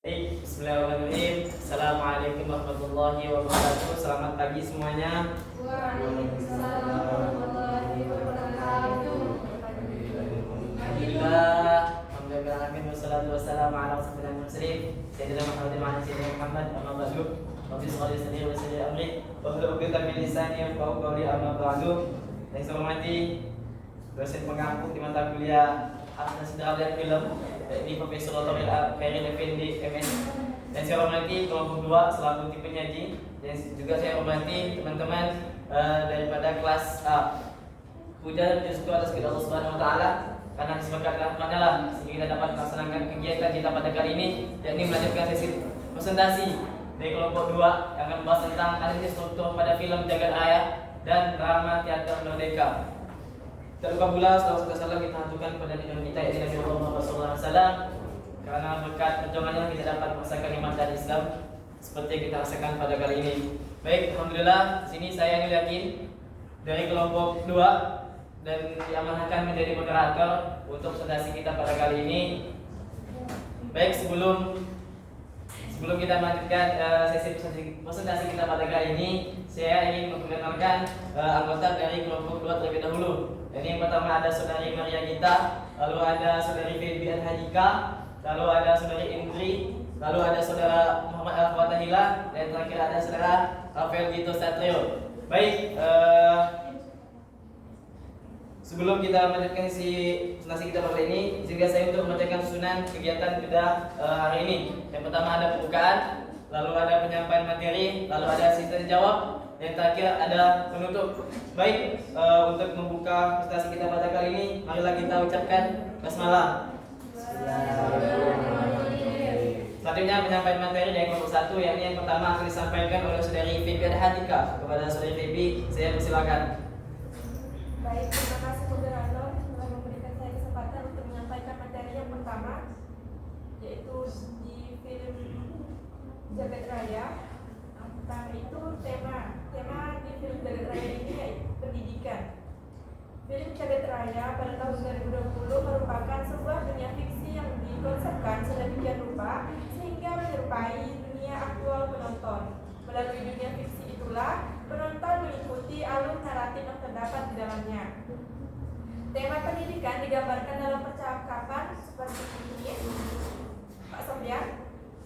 Bismillahirrahmanirrahim. Assalamualaikum warahmatullahi wabarakatuh. Selamat pagi semuanya. Waalaikumsalam warahmatullahi wabarakatuh. Alhamdulillah. Alhamdulillah. Wassalatu wassalamu ala rasulillah muslim. Sayyidina Muhammad wa ala sayyidina Muhammad. Amma ba'du. Rabbi sholli sadri wa yassir amri wa hlul 'uqdatam min lisani yafqahu qawli. Amma ba'du. Yang saya hormati dosen pengampu di mata kuliah Asna Sejarah dan Film, yakni Profesor Dr. Khairil Effendi MS. Dan saya hormati kelompok 2 selaku tim penyaji. Dan juga saya hormati teman-teman daripada kelas A. Puja dan puji syukur atas kepada Allah Subhanahu wa taala karena disebabkan rahmatnya lah sehingga kita dapat melaksanakan kegiatan kita pada kali ini, yakni melanjutkan sesi presentasi dari kelompok 2 yang akan membahas tentang analisis struktur pada film Jagat Raya dan drama teater Merdeka. Tak lupa pula salawat salam kita haturkan kepada junjungan kita yaitu Nabi Muhammad SAW, karena berkat perjuangannya kita dapat merasakan iman dan Islam seperti yang kita rasakan pada kali ini. Baik, alhamdulillah sini saya yakin dari kelompok 2 dan diamanahkan menjadi moderator untuk presentasi kita pada kali ini. Baik, sebelum kita melanjutkan sesi presentasi kita pada kali ini, saya ingin memperkenalkan anggota dari kelompok 2 terlebih dahulu. Jadi yang pertama ada saudari Maria Gita, lalu ada saudari Febian Hadika, lalu ada saudari Indri, lalu ada saudara Muhammad Al-Fatahila, dan terakhir ada saudara Rafael Gito Satrio. Baik, sebelum kita melanjutkan si presentasi kita pada ini, izinkan saya untuk membacakan susunan kegiatan pada hari ini. Yang pertama ada pembukaan, lalu ada penyampaian materi, lalu ada sesi tanya jawab, dan terakhir ada penutup. Baik, untuk membuka presentasi kita pada kali ini, marilah kita ucapkan basmalah. Selanjutnya penyampaian materi dari kelompok 1, yakni yang pertama akan disampaikan oleh saudari Febian Hadika. Kepada saudari Febi, saya persilakan. Baik, terima kasih moderator telah memberikan saya kesempatan untuk menyampaikan materi yang pertama, yaitu di film Jagat Raya. Pertama itu tema di film Jagat Raya ini yaitu pendidikan. Film Jagat Raya pada tahun 2020 merupakan sebuah dunia fiksi yang dikonsepkan sedemikian rupa sehingga menyerupai dunia aktual penonton. Melalui dunia fiksi itulah penonton mengikuti alur naratif yang terdapat di dalamnya. Tema pendidikan digambarkan dalam percakapan seperti ini, Pak Sofyan,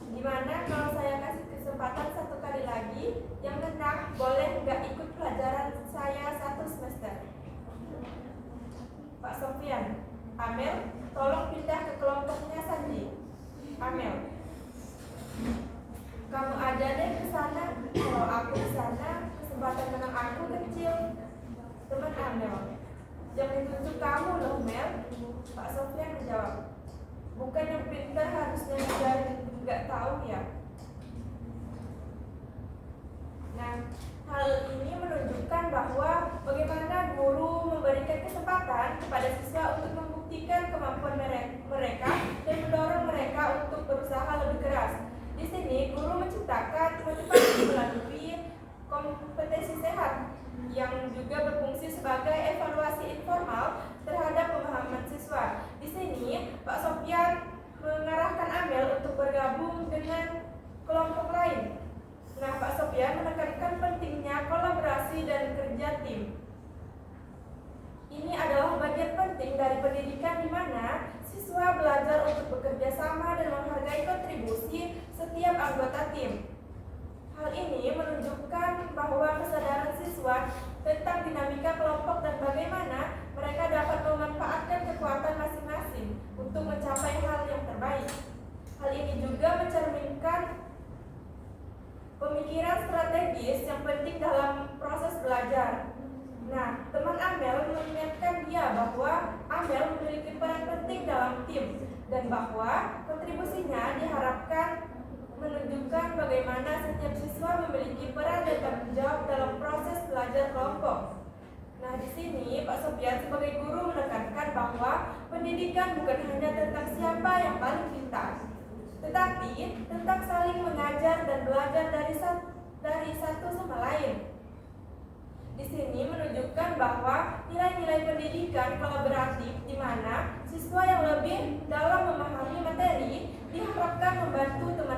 gimana kalau saya kasih kesempatan satu kali lagi, yang menang boleh nggak ikut pelajaran saya 1 semester. Pak Sofyan, Amel, tolong pindah ke kelompoknya Sandi. Amel, kamu aja deh ke sana. Kalau aku ke sana, kesempatan menang aku kecil. Teman Amel, yang ditunjuk kamu loh Mel. Pak Sofyan menjawab, bukan yang pintar harusnya ngajarin, nggak tahu ya. Nah, hal ini menunjukkan bahwa bagaimana guru memberikan kesempatan kepada siswa untuk membuktikan kemampuan mereka dan mendorong mereka untuk berusaha lebih keras. Di sini guru menciptakan motivasi melalui kompetensi sehat yang juga berfungsi sebagai evaluasi informal terhadap pemahaman siswa. Di sini Pak Sofyan mengarahkan Amel untuk bergabung dengan kelompok lain. Nah, Pak Sofyan menekankan pentingnya kolaborasi dan kerja tim. Ini adalah bagian penting dari pendidikan di mana siswa belajar untuk bekerja sama dan menghargai kontribusi setiap anggota tim. Hal ini menunjukkan bahwa kesadaran siswa tentang dinamika kelompok dan bagaimana mereka dapat memanfaatkan kekuatan masing-masing untuk mencapai hal yang terbaik. Hal ini juga mencerminkan pemikiran strategis yang penting dalam proses belajar. Nah, teman Amel mengingatkan dia bahwa Amel memiliki peran penting dalam tim dan bahwa kontribusinya diharapkan menunjukkan bagaimana setiap siswa memiliki peran dan tanggung jawab dalam proses belajar kelompok. Nah, di sini Pak Sofyan sebagai guru menekankan bahwa pendidikan bukan hanya tentang siapa yang paling pintar, tetapi tentang saling mengajar dan belajar dari satu sama lain. Di sini menunjukkan bahwa nilai-nilai pendidikan kolaboratif di mana siswa yang lebih dalam memahami materi diharapkan membantu teman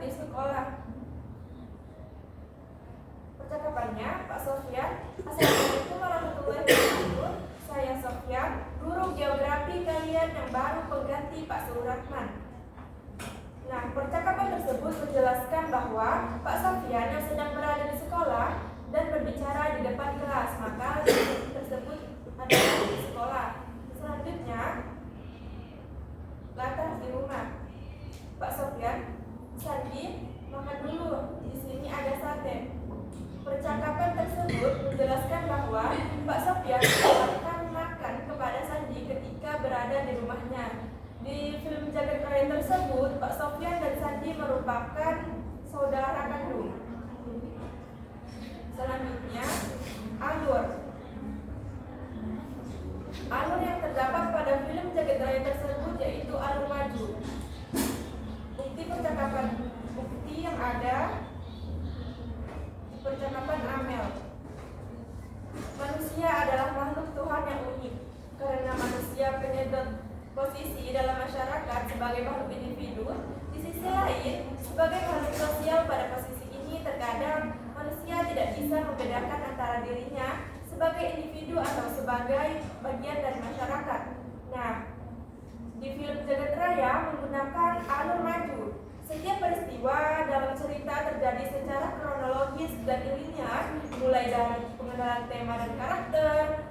di sekolah. Percakapannya, Pak Sofyan, Assalamualaikum warahmatullahi wabarakatuh. Saya Sofyan, guru geografi kalian yang baru pengganti Pak Suratman. Nah, percakapan tersebut menjelaskan bahwa Pak Sofyan yang sedang berada di sekolah dan berbicara di depan kelas, maka tersebut adalah di sekolah. Selanjutnya, latar di rumah. Pak Sofyan, Sandi, makan dulu. Di sini ada sate. Percakapan tersebut menjelaskan bahwa Pak Sofyan akan makan kepada Sandi ketika berada di rumahnya. Di film Jagat Raya tersebut, Pak Sofyan dan Sandi merupakan saudara kandung. Selanjutnya, alur. Alur yang terdapat pada film Jagat Raya tersebut yaitu alur maju. Bukti yang ada di percakapan Amel. Manusia adalah makhluk Tuhan yang unik karena manusia penyedot posisi dalam masyarakat sebagai makhluk individu. Di sisi lain, sebagai makhluk sosial pada posisi ini terkadang manusia tidak bisa membedakan antara dirinya sebagai individu atau sebagai bagian dari masyarakat. Nah, di film Jagat Raya menggunakan alur maju. Setiap peristiwa dalam cerita terjadi secara kronologis dan linear, mulai dari pengenalan tema dan karakter,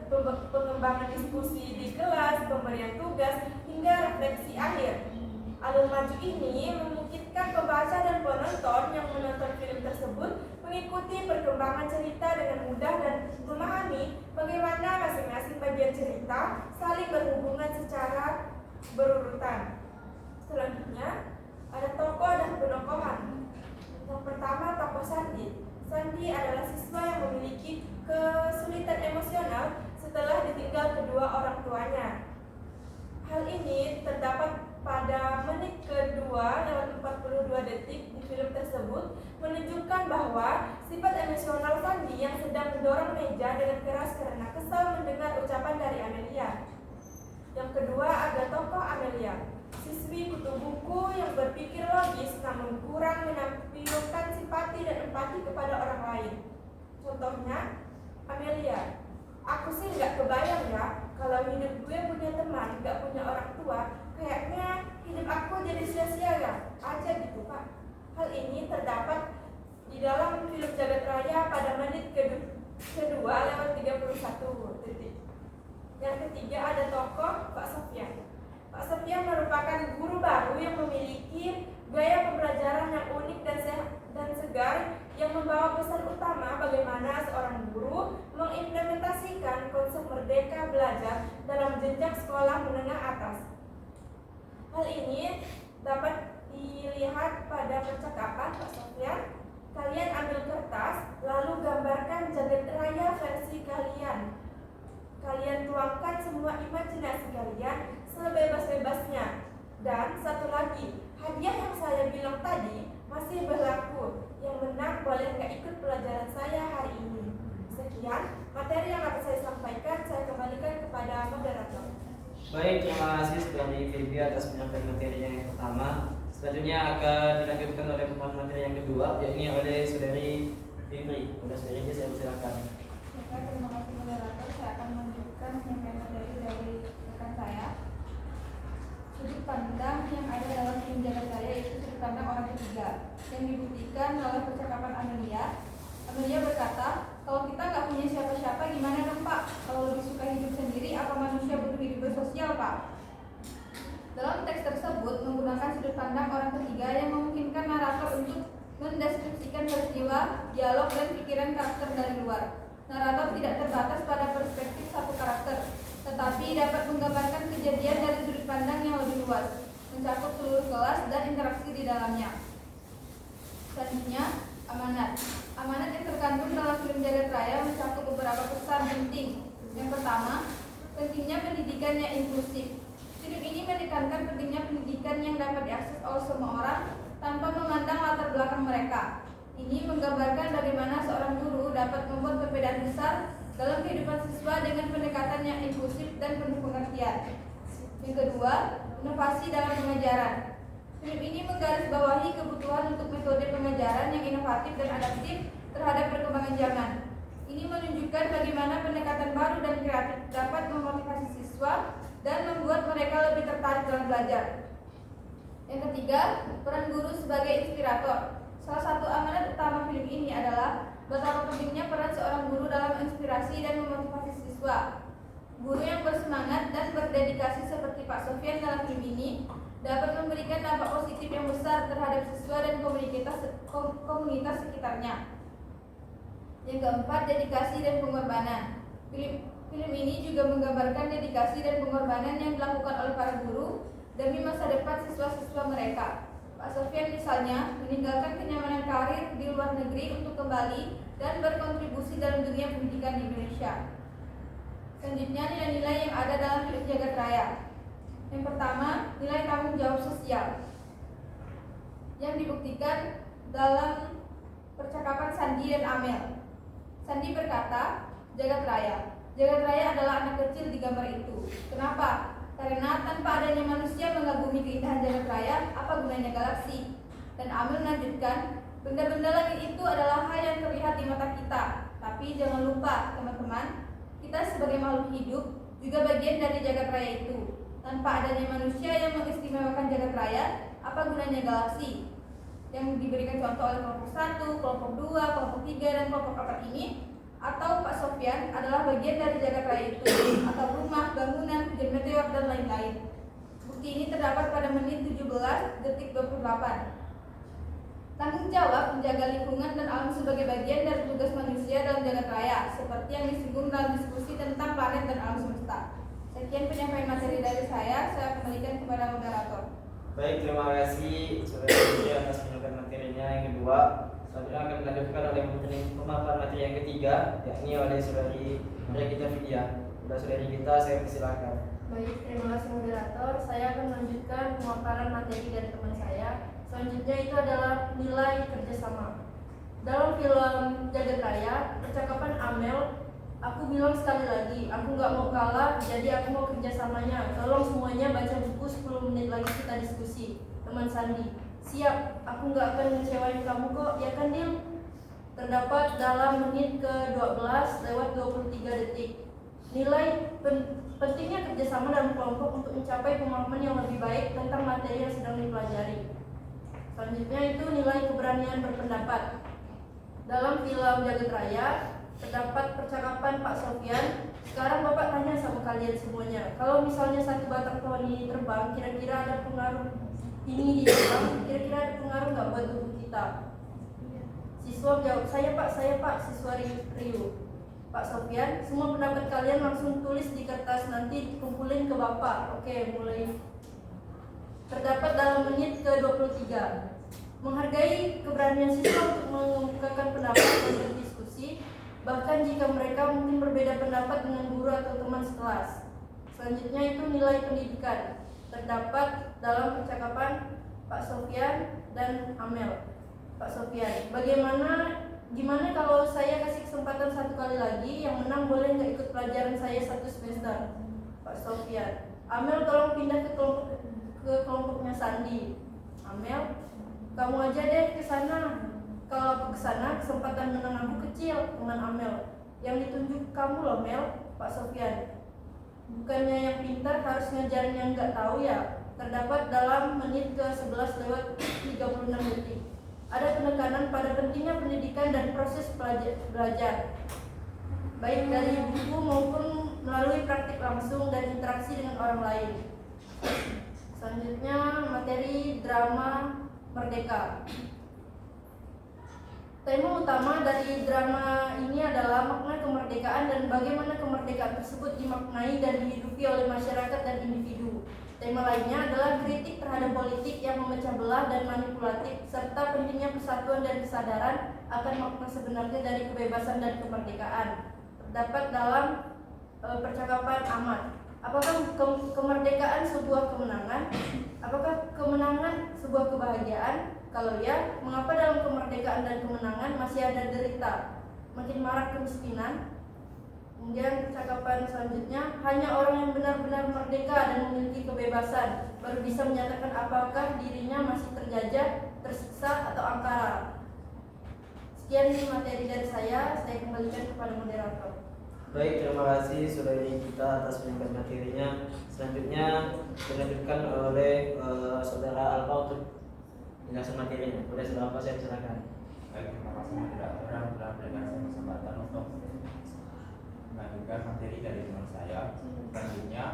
pengembangan diskusi di kelas, pemberian tugas, hingga refleksi akhir. Alur maju ini memungkinkan pembaca dan penonton yang menonton film tersebut mengikuti perkembangan cerita dengan mudah dan memahami bagaimana masing-masing bagian cerita saling berhubungan secara berurutan. Selanjutnya, ada tokoh dan penokohan. Yang pertama, tokoh Sandi. Sandi adalah siswa yang memiliki kesulitan emosional setelah ditinggal kedua orang tuanya. Hal ini terdapat pada menit kedua lewat 42 detik di film tersebut, menunjukkan bahwa sifat emosional Sandi yang sedang mendorong meja dengan keras karena kesal mendengar ucapan dari Amelia. Yang kedua, ada tokoh Amelia, siswi kutu buku yang berpikir logis namun kurang menampilkan simpati dan empati kepada orang lain. Contohnya, Amelia, aku sih nggak kebayang ya kalau hidup gue punya teman, nggak punya orang tua, kayaknya hidup aku jadi sia-sia ya aja gitu Pak. Hal ini terdapat di dalam film Jagat Raya pada menit kedua lewat 31 detik. Yang ketiga, ada tokoh Pak Sofyan. Pak Sofyan merupakan guru baru yang memiliki gaya pembelajaran yang unik dan segar yang membawa pesan utama bagaimana seorang guru mengimplementasikan konsep merdeka belajar dalam jenjang sekolah menengah atas. Hal ini dapat dilihat pada percakapan Pak Sofyan. Kalian ambil kertas, lalu gambarkan Jagat Raya versi kalian. Kalian tuangkan semua imajinasi kalian sebebas-bebasnya. Dan satu lagi, hadiah yang saya bilang tadi masih berlaku. Yang menang boleh nggak ikut pelajaran saya hari ini. Sekian materi yang akan saya sampaikan. Saya kembalikan kepada moderator. Baik, terima kasih sudah di atas penyampaian materinya yang pertama. Selanjutnya akan dilanjutkan oleh materi yang kedua, yakni oleh saudari Fitri. Kepada saudari saya persilakan. Terima kasih moderator. Saya akan menunjukkan penyampaian materi dari rekan saya. Sudut pandang yang ada dalam film Jagat Raya yaitu sudut pandang orang ketiga yang dibuktikan oleh percakapan Amelia. Amelia berkata, kalau kita nggak punya siapa-siapa gimana dong Pak? Kalau lebih suka hidup sendiri, apa manusia butuh hidup bersosial Pak? Dalam teks tersebut menggunakan sudut pandang orang ketiga yang memungkinkan narator untuk mendeskripsikan peristiwa, dialog, dan pikiran karakter dari luar. Narator tidak terbatas pada perspektif satu karakter, tetapi dapat menggambarkan kejadian dari sudut pandang yang lebih luas, mencakup seluruh kelas dan interaksi di dalamnya. Selanjutnya, amanat. Amanat yang terkandung dalam film Jagat Raya mencakup beberapa pesan penting. Yang pertama, pentingnya pendidikan yang inklusif. Film ini menekankan pentingnya pendidikan yang dapat diakses oleh semua orang tanpa memandang latar belakang mereka. Ini menggambarkan bagaimana seorang guru dapat membuat perbedaan besar dalam kehidupan siswa dengan pendekatan yang inklusif dan penuh pengertian. Yang kedua, inovasi dalam pengajaran. Film ini menggarisbawahi kebutuhan untuk metode pengajaran yang inovatif dan adaptif terhadap perkembangan zaman. Ini menunjukkan bagaimana pendekatan baru dan kreatif dapat memotivasi siswa dan membuat mereka lebih tertarik dalam belajar. Yang ketiga, peran guru sebagai inspirator. Salah satu amanat utama film ini adalah betapa pentingnya peran seorang guru dalam menginspirasi dan memotivasi siswa. Guru yang bersemangat dan berdedikasi seperti Pak Sofyan dalam film ini dapat memberikan dampak positif yang besar terhadap siswa dan komunitas sekitarnya. Yang keempat, dedikasi dan pengorbanan. Film ini juga menggambarkan dedikasi dan pengorbanan yang dilakukan oleh para guru demi masa depan siswa-siswa mereka. Pak Sofyan misalnya meninggalkan kenyamanan karir di luar negeri untuk kembali dan berkontribusi dalam dunia pendidikan di Indonesia. Selanjutnya, nilai-nilai yang ada dalam film Jagat Raya. Yang pertama, nilai tanggung jawab sosial yang dibuktikan dalam percakapan Sandi dan Amel. Sandi berkata, Jagat Raya adalah anak kecil di gambar itu. Kenapa? Karena tanpa adanya manusia mengagumi keindahan Jagat Raya, apa gunanya galaksi? Dan Amel melanjutkan, benda-benda langit itu adalah hal yang terlihat di mata kita. Tapi jangan lupa, teman-teman, kita sebagai makhluk hidup juga bagian dari Jagat Raya itu. Tanpa adanya manusia yang mengistimewakan Jagat Raya, apa gunanya galaksi? Yang diberikan contoh oleh kelompok 1, kelompok 2, kelompok 3, dan kelompok 4 ini, atau Pak Sofyan adalah bagian dari Jagat Raya itu, atau rumah, bangunan, hujan meteor, dan lain-lain. Bukti ini terdapat pada menit 17 detik 28. Tanggung jawab menjaga lingkungan dan alam sebagai bagian dari tugas manusia dalam Jagat Raya, seperti yang disinggung dalam diskusi tentang planet dan alam semesta. Sekian penyampaian materi dari saya kembalikan kepada moderator. Baik, terima kasih Saudara Putri atas penyampaian materinya. Yang kedua, selanjutnya akan dilanjutkan oleh pemaparan materi yang ketiga, yakni oleh Saudari Maria Gita Vidya. Sudah saudari kita, saya persilakan. Baik, terima kasih moderator. Saya akan melanjutkan pemaparan materi dari teman saya. Selanjutnya itu adalah nilai kerjasama. Dalam film Jagat Raya, percakapan Amel, aku bilang sekali lagi, aku nggak mau kalah, jadi aku mau kerjasamanya. Tolong semuanya baca buku, 10 menit lagi kita diskusi. Teman Sandi, siap, aku nggak akan ngecewain kamu kok, ya kan Dil? Terdapat dalam menit ke-12 lewat 23 detik. Nilai pentingnya kerjasama dalam kelompok untuk mencapai pemahaman yang lebih baik tentang materi yang sedang dipelajari. Selanjutnya itu nilai keberanian berpendapat. Dalam film Jagat Raya terdapat percakapan Pak Sofyan. Sekarang Bapak tanya sama kalian semuanya, kalau misalnya satu batang pohon ini terbang, kira-kira ada pengaruh ini di dalam, kira-kira ada pengaruh nggak buat tubuh kita? Siswa jawab, saya Pak, siswa Rio. Pak Sofyan, semua pendapat kalian langsung tulis di kertas, nanti dikumpulin ke Bapak. Oke, mulai. Terdapat dalam menit ke-23. Menghargai keberanian siswa untuk mengemukakan pendapat dan berdiskusi, bahkan jika mereka mungkin berbeda pendapat dengan guru atau teman sekelas. Selanjutnya itu nilai pendidikan. Terdapat dalam percakapan Pak Sofyan dan Amel. Pak Sofyan, gimana kalau saya kasih kesempatan satu kali lagi, yang menang boleh nggak ikut pelajaran saya satu semester? Pak Sofyan, Amel tolong pindah ke kelompoknya Sandi. Amel, kamu aja deh ke sana. Kalau aku ke sana, kesempatan menang aku kecil. Teman Amel, yang ditunjuk kamu loh Mel. Pak Sofyan, bukannya yang pintar harus ngajarin yang nggak tahu ya? Terdapat dalam menit ke-11 lewat 36 detik. Ada penekanan pada pentingnya pendidikan dan proses belajar, baik dari buku maupun melalui praktik langsung dan interaksi dengan orang lain. Selanjutnya materi drama Merdeka. Tema utama dari drama ini adalah makna kemerdekaan dan bagaimana kemerdekaan tersebut dimaknai dan dihidupi oleh masyarakat dan individu. Tema lainnya adalah kritik terhadap politik yang memecah belah dan manipulatif, serta pentingnya persatuan dan kesadaran akan makna sebenarnya dari kebebasan dan kemerdekaan. Terdapat dalam percakapan Ahmad. Apakah kemerdekaan sebuah kemenangan? Apakah kemenangan sebuah kebahagiaan? Kalau ya, mengapa dalam kemerdekaan dan kemenangan masih ada derita? Makin marak kemiskinan, Kemudian percakapan selanjutnya, hanya orang yang benar-benar merdeka dan memiliki kebebasan baru bisa menyatakan apakah dirinya masih terjajah, tersiksa, atau angkara. Sekian materi dari saya kembalikan kepada moderator. Baik, terima kasih saudari kita atas penyampaian materinya. Selanjutnya dilanjutkan oleh saudara Alfa untuk penjelasan materinya. Boleh saudara Alfa, saya silakan. Baik, terima kasih moderator yang telah memberikan saya kesempatan untuk melanjutkan materi dari teman saya. Selanjutnya,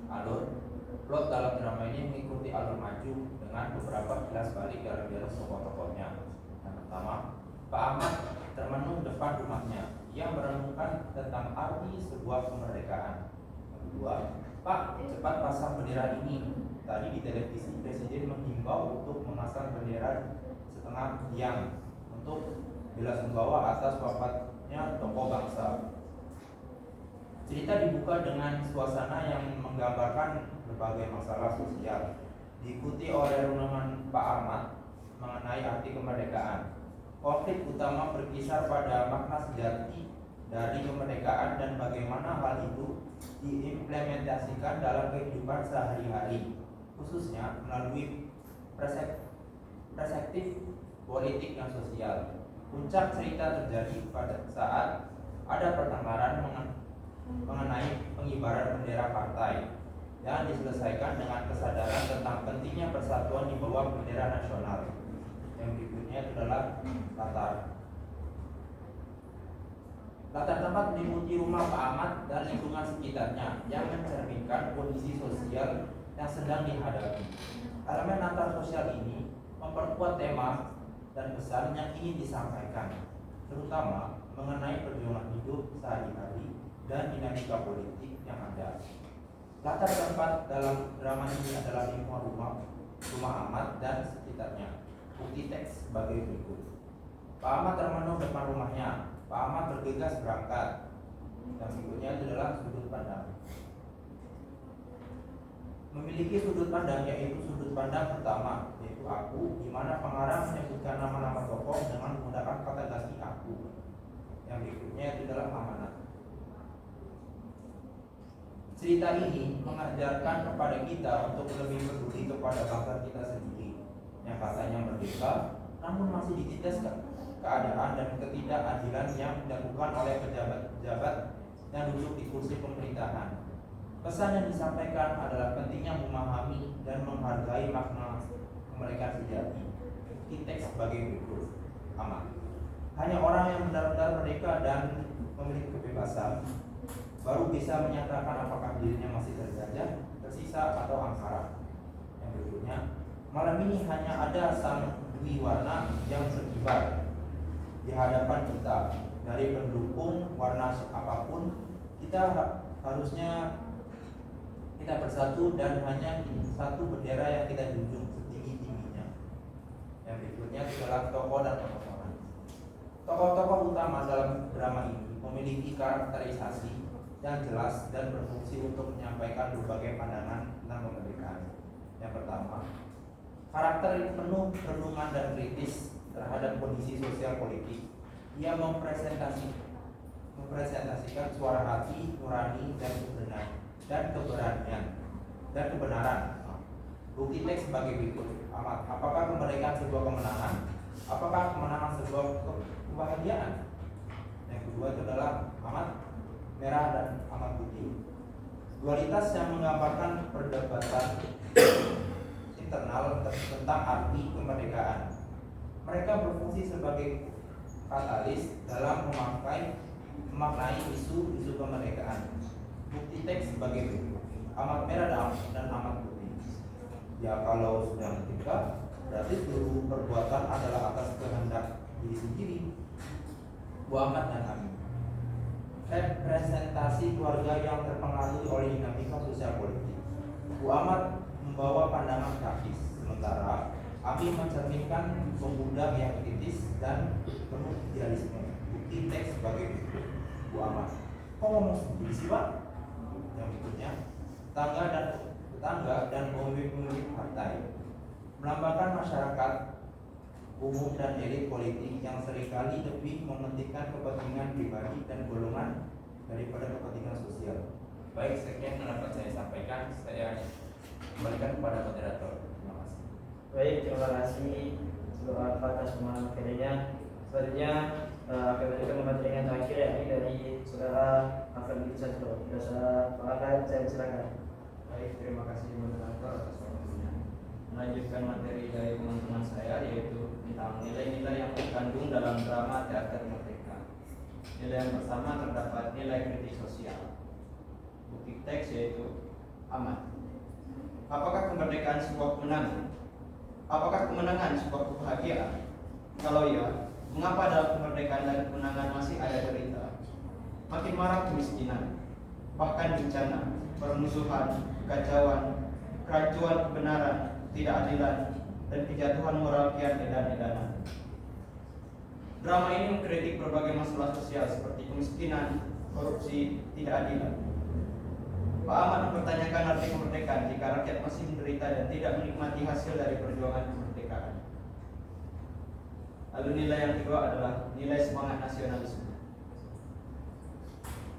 alur plot dalam drama ini mengikuti alur maju dengan beberapa kilas balik dalam dialog tokoh-tokohnya. Yang pertama, Pak Ahmad termenung depan rumahnya. Ia merenungkan tentang arti sebuah kemerdekaan. Yang kedua, Pak, cepat pasang bendera ini. Tadi di televisi Presiden menghimbau untuk memasang bendera setengah tiang untuk belasungkawa atas wafatnya tokoh bangsa. Cerita dibuka dengan suasana yang menggambarkan berbagai masalah sosial, diikuti oleh renungan Pak Ahmad mengenai arti kemerdekaan. Konflik utama berkisar pada makna sejati dari kemerdekaan dan bagaimana hal itu diimplementasikan dalam kehidupan sehari-hari, khususnya melalui perspektif politik dan sosial. Puncak cerita terjadi pada saat ada pertengkaran mengenai pengibaran bendera partai yang diselesaikan dengan kesadaran tentang pentingnya persatuan di bawah bendera nasional. Yang berikutnya adalah latar tempat meliputi rumah Pak Ahmad dan lingkungan sekitarnya yang mencerminkan kondisi sosial yang sedang dihadapi. Elemen latar sosial ini memperkuat tema dan pesan yang ingin disampaikan, terutama mengenai perjuangan hidup sehari-hari dan dinamika politik yang ada. Latar tempat dalam drama ini adalah lingkungan rumah Ahmad dan sekitarnya. Bukti teks sebagai berikut. Pak Ahmad termenung depan rumahnya. Pak Ahmad bergegas berangkat. Yang berikutnya adalah sudut pandang. Memiliki sudut pandang, yaitu sudut pandang pertama, yaitu aku, di mana pengarang menyebutkan nama-nama tokoh dengan menggunakan kata ganti aku. Yang berikutnya adalah amanat. Cerita ini mengajarkan kepada kita untuk lebih peduli kepada bangsa kita sendiri yang katanya merdeka, namun masih ditindas keadaan dan ketidakadilan yang dilakukan oleh pejabat-pejabat yang duduk di kursi pemerintahan. Pesan yang disampaikan adalah pentingnya memahami dan menghargai makna kemerdekaan sejati. Teks sebagai berikut. Aman. Hanya orang yang benar-benar merdeka dan memiliki kebebasan baru bisa menyatakan apakah dirinya masih terjajah, tersisa, atau angkara. Yang berikutnya, malam ini hanya ada sang dwi warna yang berkibar di hadapan kita. Dari pendukung warna apapun, kita harusnya kita bersatu dan hanya satu bendera yang kita junjung setinggi-tingginya. Yang berikutnya adalah tokoh dan pertemuan. Tokoh-tokoh utama dalam drama ini memiliki karakterisasi yang jelas dan berfungsi untuk menyampaikan berbagai pandangan tentang kemerdekaan. Yang pertama, karakter yang penuh renungan dan kritis terhadap kondisi sosial politik. Ia mempresentasikan suara hati nurani dan kebenaran. Bukti teks sebagai berikut. Apakah kemerdekaan sebuah kemenangan? Apakah kemenangan sebuah kebahagiaan? Yang kedua itu adalah amat merah dan amat putih. Dualitas yang menggambarkan perdebatan internal tentang arti kemerdekaan. Mereka berfungsi sebagai katalis dalam memaknai isu-isu kemerdekaan. Bukti teks sebagai berikut. Amat merah dan amat putih. Ya, kalau sudah merdeka, berarti seluruh perbuatan adalah atas kehendak diri sendiri. Bu Ahmad dan Ami. Representasi keluarga yang terpengaruh oleh dinamika sosial politik. Bu Ahmad membawa pandangan praktis, sementara Ami mencerminkan pemuda yang kritis dan penuh idealisme. Bukti teks sebagai berikut. Bu Ahmad, kok ngomong sendiri sih Pak? Yang berikutnya, tetangga dan pemimpin partai melambangkan masyarakat umum dan elit politik yang seringkali lebih mementingkan kepentingan pribadi dan golongan daripada kepentingan sosial. Baik, sekian yang dapat saya sampaikan. Saya kembalikan kepada moderator. Terima kasih. Baik, terima kasih seluruh atas pemahaman materinya. Selanjutnya akan memberikan materi yang terakhir yakni dari saudara Afan Gibson. Tidak saya persilakan, saya silakan. Baik, terima kasih moderator atas waktunya. Melanjutkan materi dari teman-teman saya yaitu tentang nilai-nilai yang terkandung dalam drama teater Merdeka. Nilai yang pertama terdapat nilai kritik sosial. Bukti teks yaitu aman. Apakah kemerdekaan sebuah kemenangan? Apakah kemenangan sebuah kebahagiaan? Kalau iya, mengapa dalam kemerdekaan dan kemenangan masih ada derita? Makin marak kemiskinan, bahkan bencana, permusuhan, kekacauan, kerancuan kebenaran, ketidakadilan, dan kejatuhan moral kian edan-edanan. Drama ini mengkritik berbagai masalah sosial seperti kemiskinan, korupsi, ketidakadilan. Pak Ahmad mempertanyakan arti kemerdekaan jika rakyat masih menderita dan tidak menikmati hasil dari perjuangan kemerdekaan. Lalu nilai yang kedua adalah nilai semangat nasionalisme.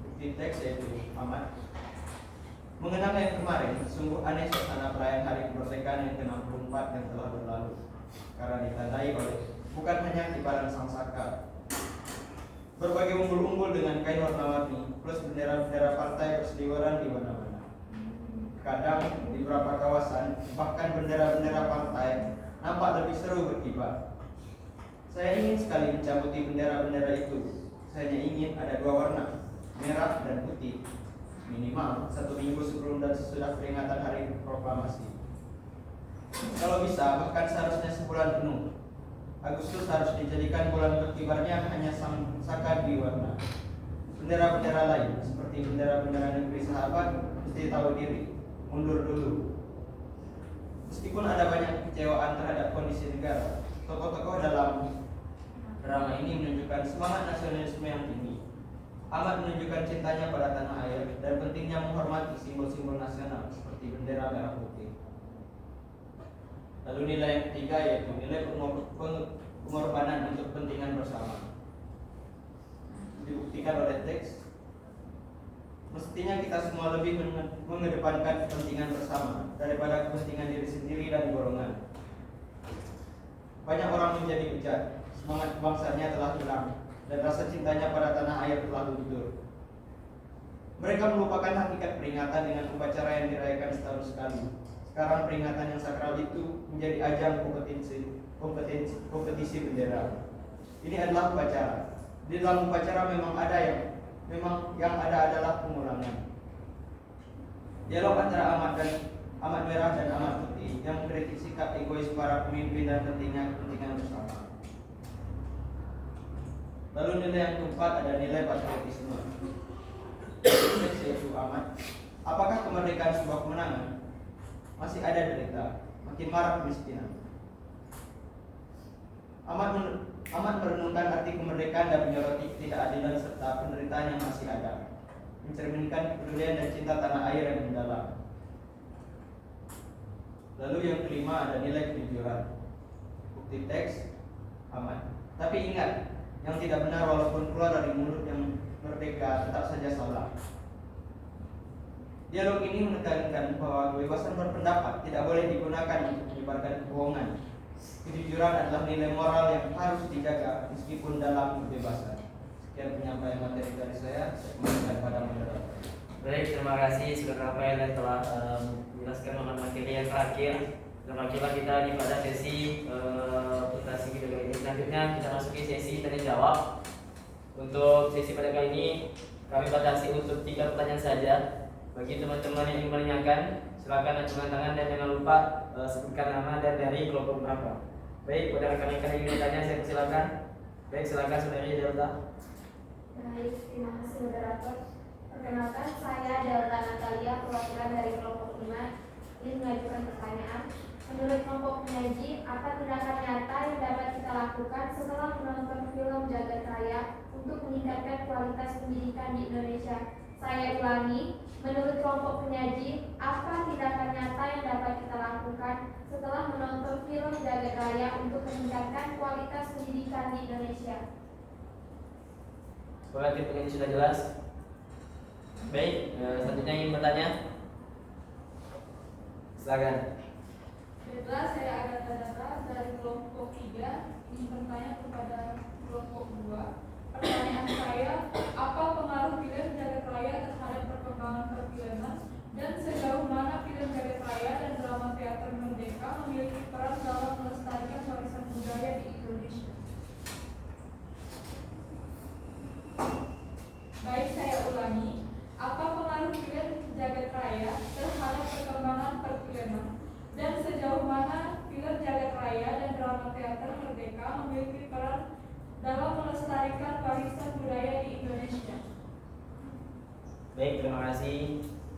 Bukti teks yaitu amat. Mengenang yang kemarin, sungguh aneh suasana perayaan Hari Kemerdekaan yang ke-64 yang telah berlalu, karena ditandai oleh bukan hanya kibaran sang saka, berbagai umbul-umbul dengan kain warna-warni, plus bendera-bendera partai berseliweran di mana-mana. Kadang di beberapa kawasan, bahkan bendera-bendera partai nampak lebih seru berkibar. Saya ingin sekali mencabuti bendera-bendera itu. Saya hanya ingin ada dua warna, merah dan putih, minimal 1 minggu sebelum dan sesudah peringatan Hari Proklamasi. Kalau bisa, bahkan seharusnya sebulan penuh. Agustus harus dijadikan bulan berkibarnya hanya sang saka di warna. Bendera-bendera lain seperti bendera-bendera negeri sahabat mesti tahu diri, mundur dulu. Meskipun ada banyak kecewaan terhadap kondisi negara, tokoh-tokoh dalam drama ini menunjukkan semangat nasionalisme yang tinggi. Amat menunjukkan cintanya pada tanah air dan pentingnya menghormati simbol-simbol nasional seperti bendera merah putih. Lalu nilai yang ketiga yaitu nilai pengorbanan untuk kepentingan bersama. Dibuktikan oleh teks, mestinya kita semua lebih mengedepankan kepentingan bersama daripada kepentingan diri sendiri dan golongan. Banyak orang menjadi bejat, semangat bangsanya telah hilang, dan rasa cintanya pada tanah air telah luntur. Mereka melupakan hakikat peringatan dengan upacara yang dirayakan setahun sekali. Sekarang peringatan yang sakral itu menjadi ajang kompetisi bendera. Ini adalah upacara. Di dalam upacara memang yang ada adalah pengulangan. Dialog antara amat merah dan amat putih yang mengkritik sikap egois para pemimpin dan pentingnya kepentingan bersama. Lalu nilai yang keempat ada nilai patriotisme. Yaitu amat. Apakah kemerdekaan sebuah kemenangan? Masih ada derita, makin marak kemiskinan. Amat merenungkan arti kemerdekaan dan menyoroti ketidakadilan serta penderitaan yang masih ada, mencerminkan kepedulian dan cinta tanah air yang mendalam. Lalu yang kelima ada nilai kejujuran. Bukti teks amat. Tapi ingat, yang tidak benar walaupun keluar dari mulut yang merdeka tetap saja salah. Dialog ini menekankan bahwa kebebasan berpendapat tidak boleh digunakan untuk menyebarkan kebohongan. Kejujuran adalah nilai moral yang harus dijaga meskipun dalam kebebasan. Sekian penyampaian materi dari saya kembalikan pada moderator. Baik, terima kasih saudara Rafael yang telah menjelaskan mengenai materi yang terakhir. Dan akhirnya kita di pada sesi presentasi video kali ini. Selanjutnya kita masuki sesi tanya jawab. Untuk sesi pada kali ini kami batasi untuk 3 pertanyaan saja. Bagi teman-teman yang ingin menanyakan, silakan acungkan tangan dan jangan lupa sebutkan nama dan dari kelompok berapa. Baik, pada rekan-rekan yang ingin bertanya saya persilakan. Baik, silakan saudari Delta. Baik, terima kasih moderator. Perkenalkan, saya Delta Natalia, perwakilan dari kelompok 5. Ini mengajukan pertanyaan. Menurut kelompok penyaji, apa tindakan nyata yang dapat kita lakukan setelah menonton film Jagat Raya untuk meningkatkan kualitas pendidikan di Indonesia? Saya ulangi, menurut kelompok penyaji, apa tindakan nyata yang dapat kita lakukan setelah menonton film Jagat Raya untuk meningkatkan kualitas pendidikan di Indonesia? Apakah pertanyaan sudah jelas? Baik, selanjutnya ingin bertanya? Silakan. Baiklah, saya ada data dari kelompok 3 ingin bertanya kepada kelompok 2. Pertanyaan saya, apa pengaruh film jagat raya terhadap perkembangan perfilman dan sejauh mana film jagat raya dan drama teater merdeka memiliki peran dalam melestarikan warisan budaya di Indonesia? Baik, saya ulangi. Apa pengaruh film jagat raya terhadap perkembangan perfilman dan sejauh mana film jagat raya dan drama teater merdeka memiliki peran dalam melestarikan warisan budaya di Indonesia? Baik, terima kasih.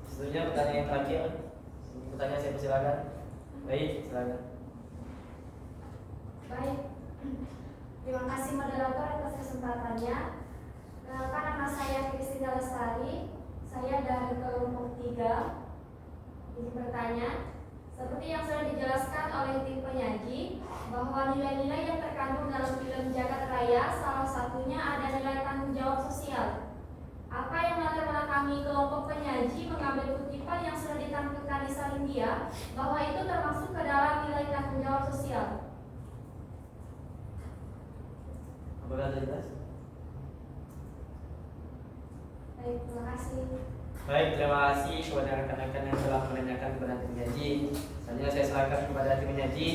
Selanjutnya pertanyaan yang terakhir. Pertanyaan saya persilakan. Baik, silakan. Baik, terima kasih moderator atas kesempatannya. Perkenalkan, nama saya Kristina Lestari. Saya dari kelompok 3. Izin bertanya, seperti yang sudah dijelaskan oleh tim penyaji, bahwa nilai-nilai yang terkandung dalam film Jagat Raya salah satunya ada nilai tanggung jawab sosial. Apa yang latar belakangi kelompok penyaji mengambil kutipan yang sudah ditampilkan di Salindia bahwa itu termasuk ke dalam nilai tanggung jawab sosial? Apakah jelas? Baik, terima kasih. Baik, terima kasih kepada rekan-rekan yang telah menanyakan kepada tim penyaji. Selanjutnya saya serahkan kepada tim penyaji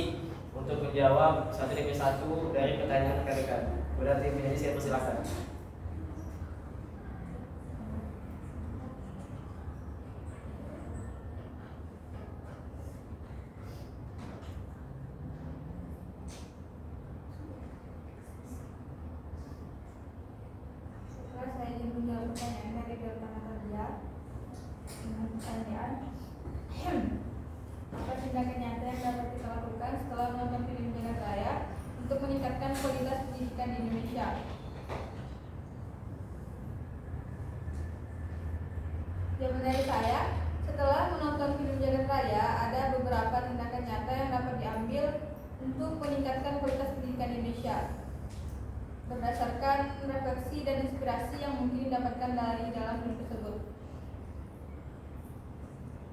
untuk menjawab satu demi satu dari pertanyaan rekan-rekan. Kepada tim penyaji saya persilakan. Setelah saya ingin menjawab pertanyaan dari Delta Natalia dengan pertanyaan, apa tindakan nyata yang dapat kita lakukan setelah menonton film Jagat Raya untuk meningkatkan kualitas pendidikan di Indonesia? Jawaban dari saya, setelah menonton film Jagat Raya, ada beberapa tindakan nyata yang dapat diambil untuk meningkatkan kualitas pendidikan di Indonesia berdasarkan refleksi dan inspirasi yang mungkin didapatkan dari dalam film tersebut.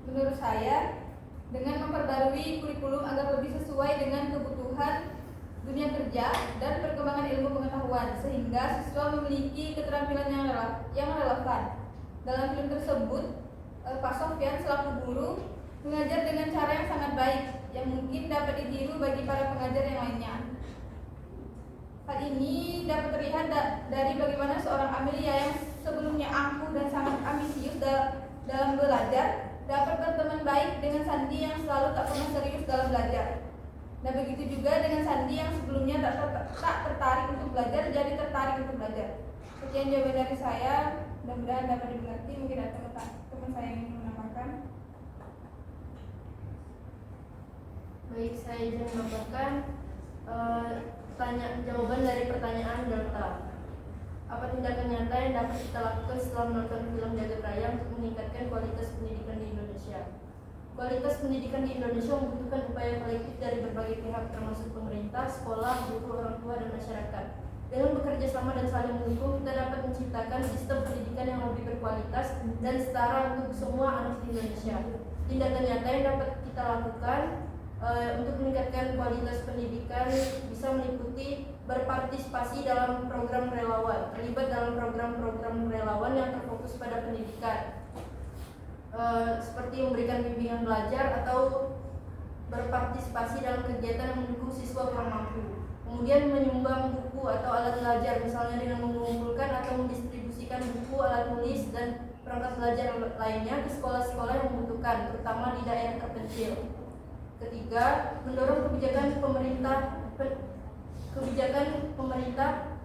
Menurut saya, dengan memperbarui kurikulum agar lebih sesuai dengan kebutuhan dunia kerja dan perkembangan ilmu pengetahuan, sehingga siswa memiliki keterampilan yang relevan. Dalam film tersebut, Pak Sofyan selaku guru mengajar dengan cara yang sangat baik, yang mungkin dapat ditiru bagi para pengajar yang lainnya. Hal ini dapat terlihat dari bagaimana seorang Amelia yang sebelumnya angkuh dan sangat ambisius dalam belajar dapat berteman baik dengan Sandi yang selalu tak pernah serius dalam belajar. Dan begitu juga dengan Sandi yang sebelumnya tak tertarik untuk belajar jadi tertarik untuk belajar. Sekian jawaban dari saya, mudah-mudahan dapat dimengerti. Mungkin ada teman saya yang ingin menambahkan. Baik, saya izin menambahkan jawaban dari pertanyaan Delta. Apa tindakan nyata yang dapat kita lakukan setelah menonton film Jagat Raya untuk meningkatkan kualitas pendidikan di Indonesia? Kualitas pendidikan di Indonesia membutuhkan upaya kolektif dari berbagai pihak termasuk pemerintah, sekolah, guru, orang tua, dan masyarakat. Dengan bekerja sama dan saling mendukung, kita dapat menciptakan sistem pendidikan yang lebih berkualitas dan setara untuk semua anak di Indonesia. Tindakan nyata yang dapat kita lakukan untuk meningkatkan kualitas pendidikan bisa meliputi berpartisipasi dalam program relawan, terlibat dalam program-program relawan yang terfokus pada pendidikan, seperti memberikan bimbingan belajar atau berpartisipasi dalam kegiatan yang mendukung siswa kurang mampu. Kemudian menyumbang buku atau alat belajar, misalnya dengan mengumpulkan atau mendistribusikan buku, alat tulis, dan perangkat belajar lainnya ke sekolah-sekolah yang membutuhkan, terutama di daerah terpencil. Ketiga, mendorong kebijakan pemerintah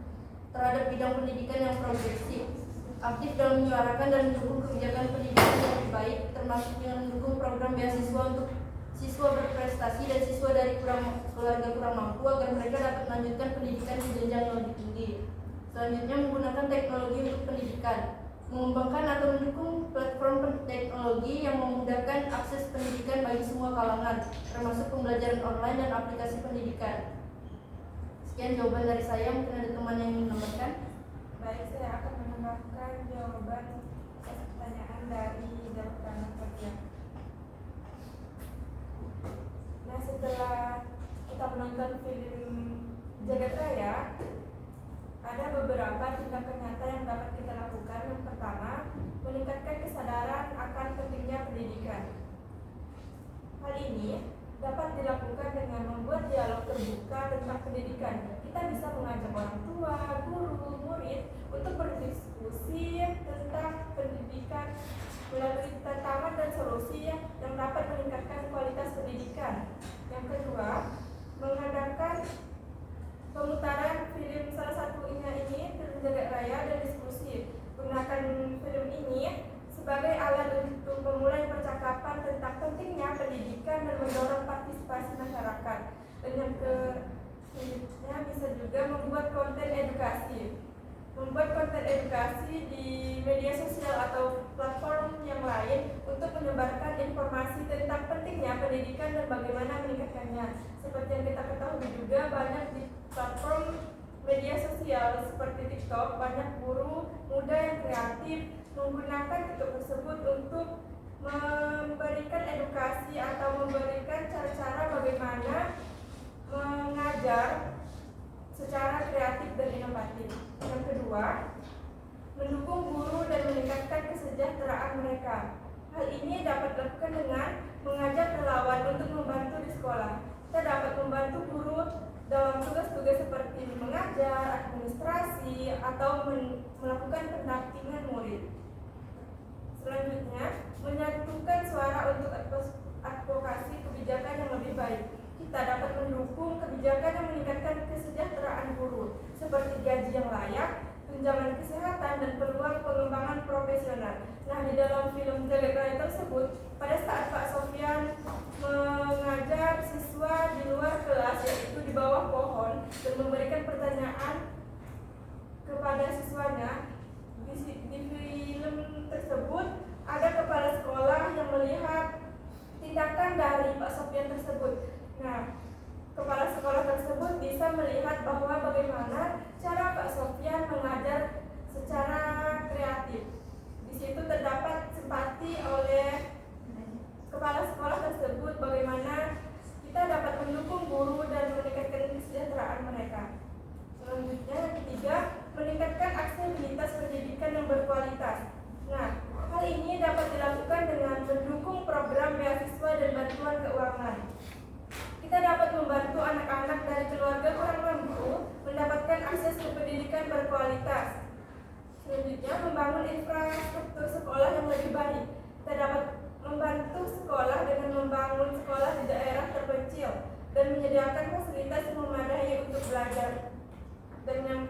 terhadap bidang pendidikan yang progresif, aktif dalam menyuarakan dan mendukung kebijakan pendidikan yang lebih baik, termasuk dengan mendukung program beasiswa untuk siswa berprestasi dan siswa dari keluarga kurang mampu agar mereka dapat melanjutkan pendidikan di jenjang yang lebih tinggi. Selanjutnya, menggunakan teknologi untuk pendidikan, mengembangkan atau mendukung platform teknologi yang memudahkan akses pendidikan bagi semua kalangan, termasuk pembelajaran online dan aplikasi pendidikan. Sekian jawaban dari saya, mungkin ada teman yang ingin menambahkan. Baik, saya akan menambahkan jawaban atas pertanyaan dari Jalur Tanah Kerja. Nah, setelah kita menonton film Jagat Raya, ada beberapa tindakan nyata yang dapat kita lakukan. Yang pertama, meningkatkan kesadaran akan pentingnya pendidikan. Hal ini dapat dilakukan dengan membuat dialog terbuka tentang pendidikan. Kita bisa mengajak orang tua, guru, murid untuk berdiskusi tentang pendidikan melalui tantangan dan solusi yang dapat meningkatkan kualitas pendidikan. Yang kedua, mengadakan pemutaran film salah satunya ini film Jagat Raya dan diskusi. Gunakan film ini sebagai alat untuk memulai percakapan tentang pentingnya pendidikan dan mendorong partisipasi masyarakat. Dan yang selanjutnya bisa juga membuat konten edukasi. Membuat konten edukasi di media sosial atau platform yang lain untuk menyebarkan informasi tentang pentingnya pendidikan dan bagaimana meningkatkannya. Seperti yang kita ketahui juga, banyak di platform media sosial seperti TikTok, banyak guru muda yang kreatif menggunakan TikTok tersebut untuk memberikan edukasi atau memberikan cara-cara bagaimana mengajar secara kreatif dan inovatif. Yang kedua, mendukung guru dan meningkatkan kesejahteraan mereka. Hal ini dapat dilakukan dengan mengajak relawan untuk membantu di sekolah. Kita dapat membantu guru dalam tugas-tugas seperti mengajar, administrasi, atau melakukan pendampingan murid. Selanjutnya, menyatukan suara untuk advokasi kebijakan yang lebih baik. Kita dapat mendukung kebijakan yang meningkatkan kesejahteraan guru, seperti gaji yang layak, tunjangan kesehatan, dan peluang pengembangan profesional. Nah, di dalam film Jagat Raya tersebut, pada saat Pak Sofyan mengajar siswa di luar kelas, yaitu di bawah pohon, dan memberikan pertanyaan kepada siswanya, di film tersebut ada kepala sekolah yang melihat tindakan dari Pak Sofyan tersebut. Nah, kepala sekolah tersebut bisa melihat bahwa bagaimana cara Pak Sofyan mengajar secara kreatif. Di situ terdapat simpati oleh kepala sekolah tersebut bagaimana kita dapat mendukung guru dan meningkatkan kesejahteraan mereka. Selanjutnya, yang ketiga, meningkatkan aksesibilitas pendidikan yang berkualitas. Nah, hal ini dapat dilakukan dengan mendukung program beasiswa dan bantuan keuangan. Kita dapat membantu anak-anak dari keluarga kurang mampu mendapatkan akses ke pendidikan berkualitas. Selanjutnya, membangun infrastruktur sekolah yang lebih baik. Kita dapat membantu sekolah dengan membangun sekolah di daerah terpencil dan menyediakan fasilitas yang memadai untuk belajar. Dan yang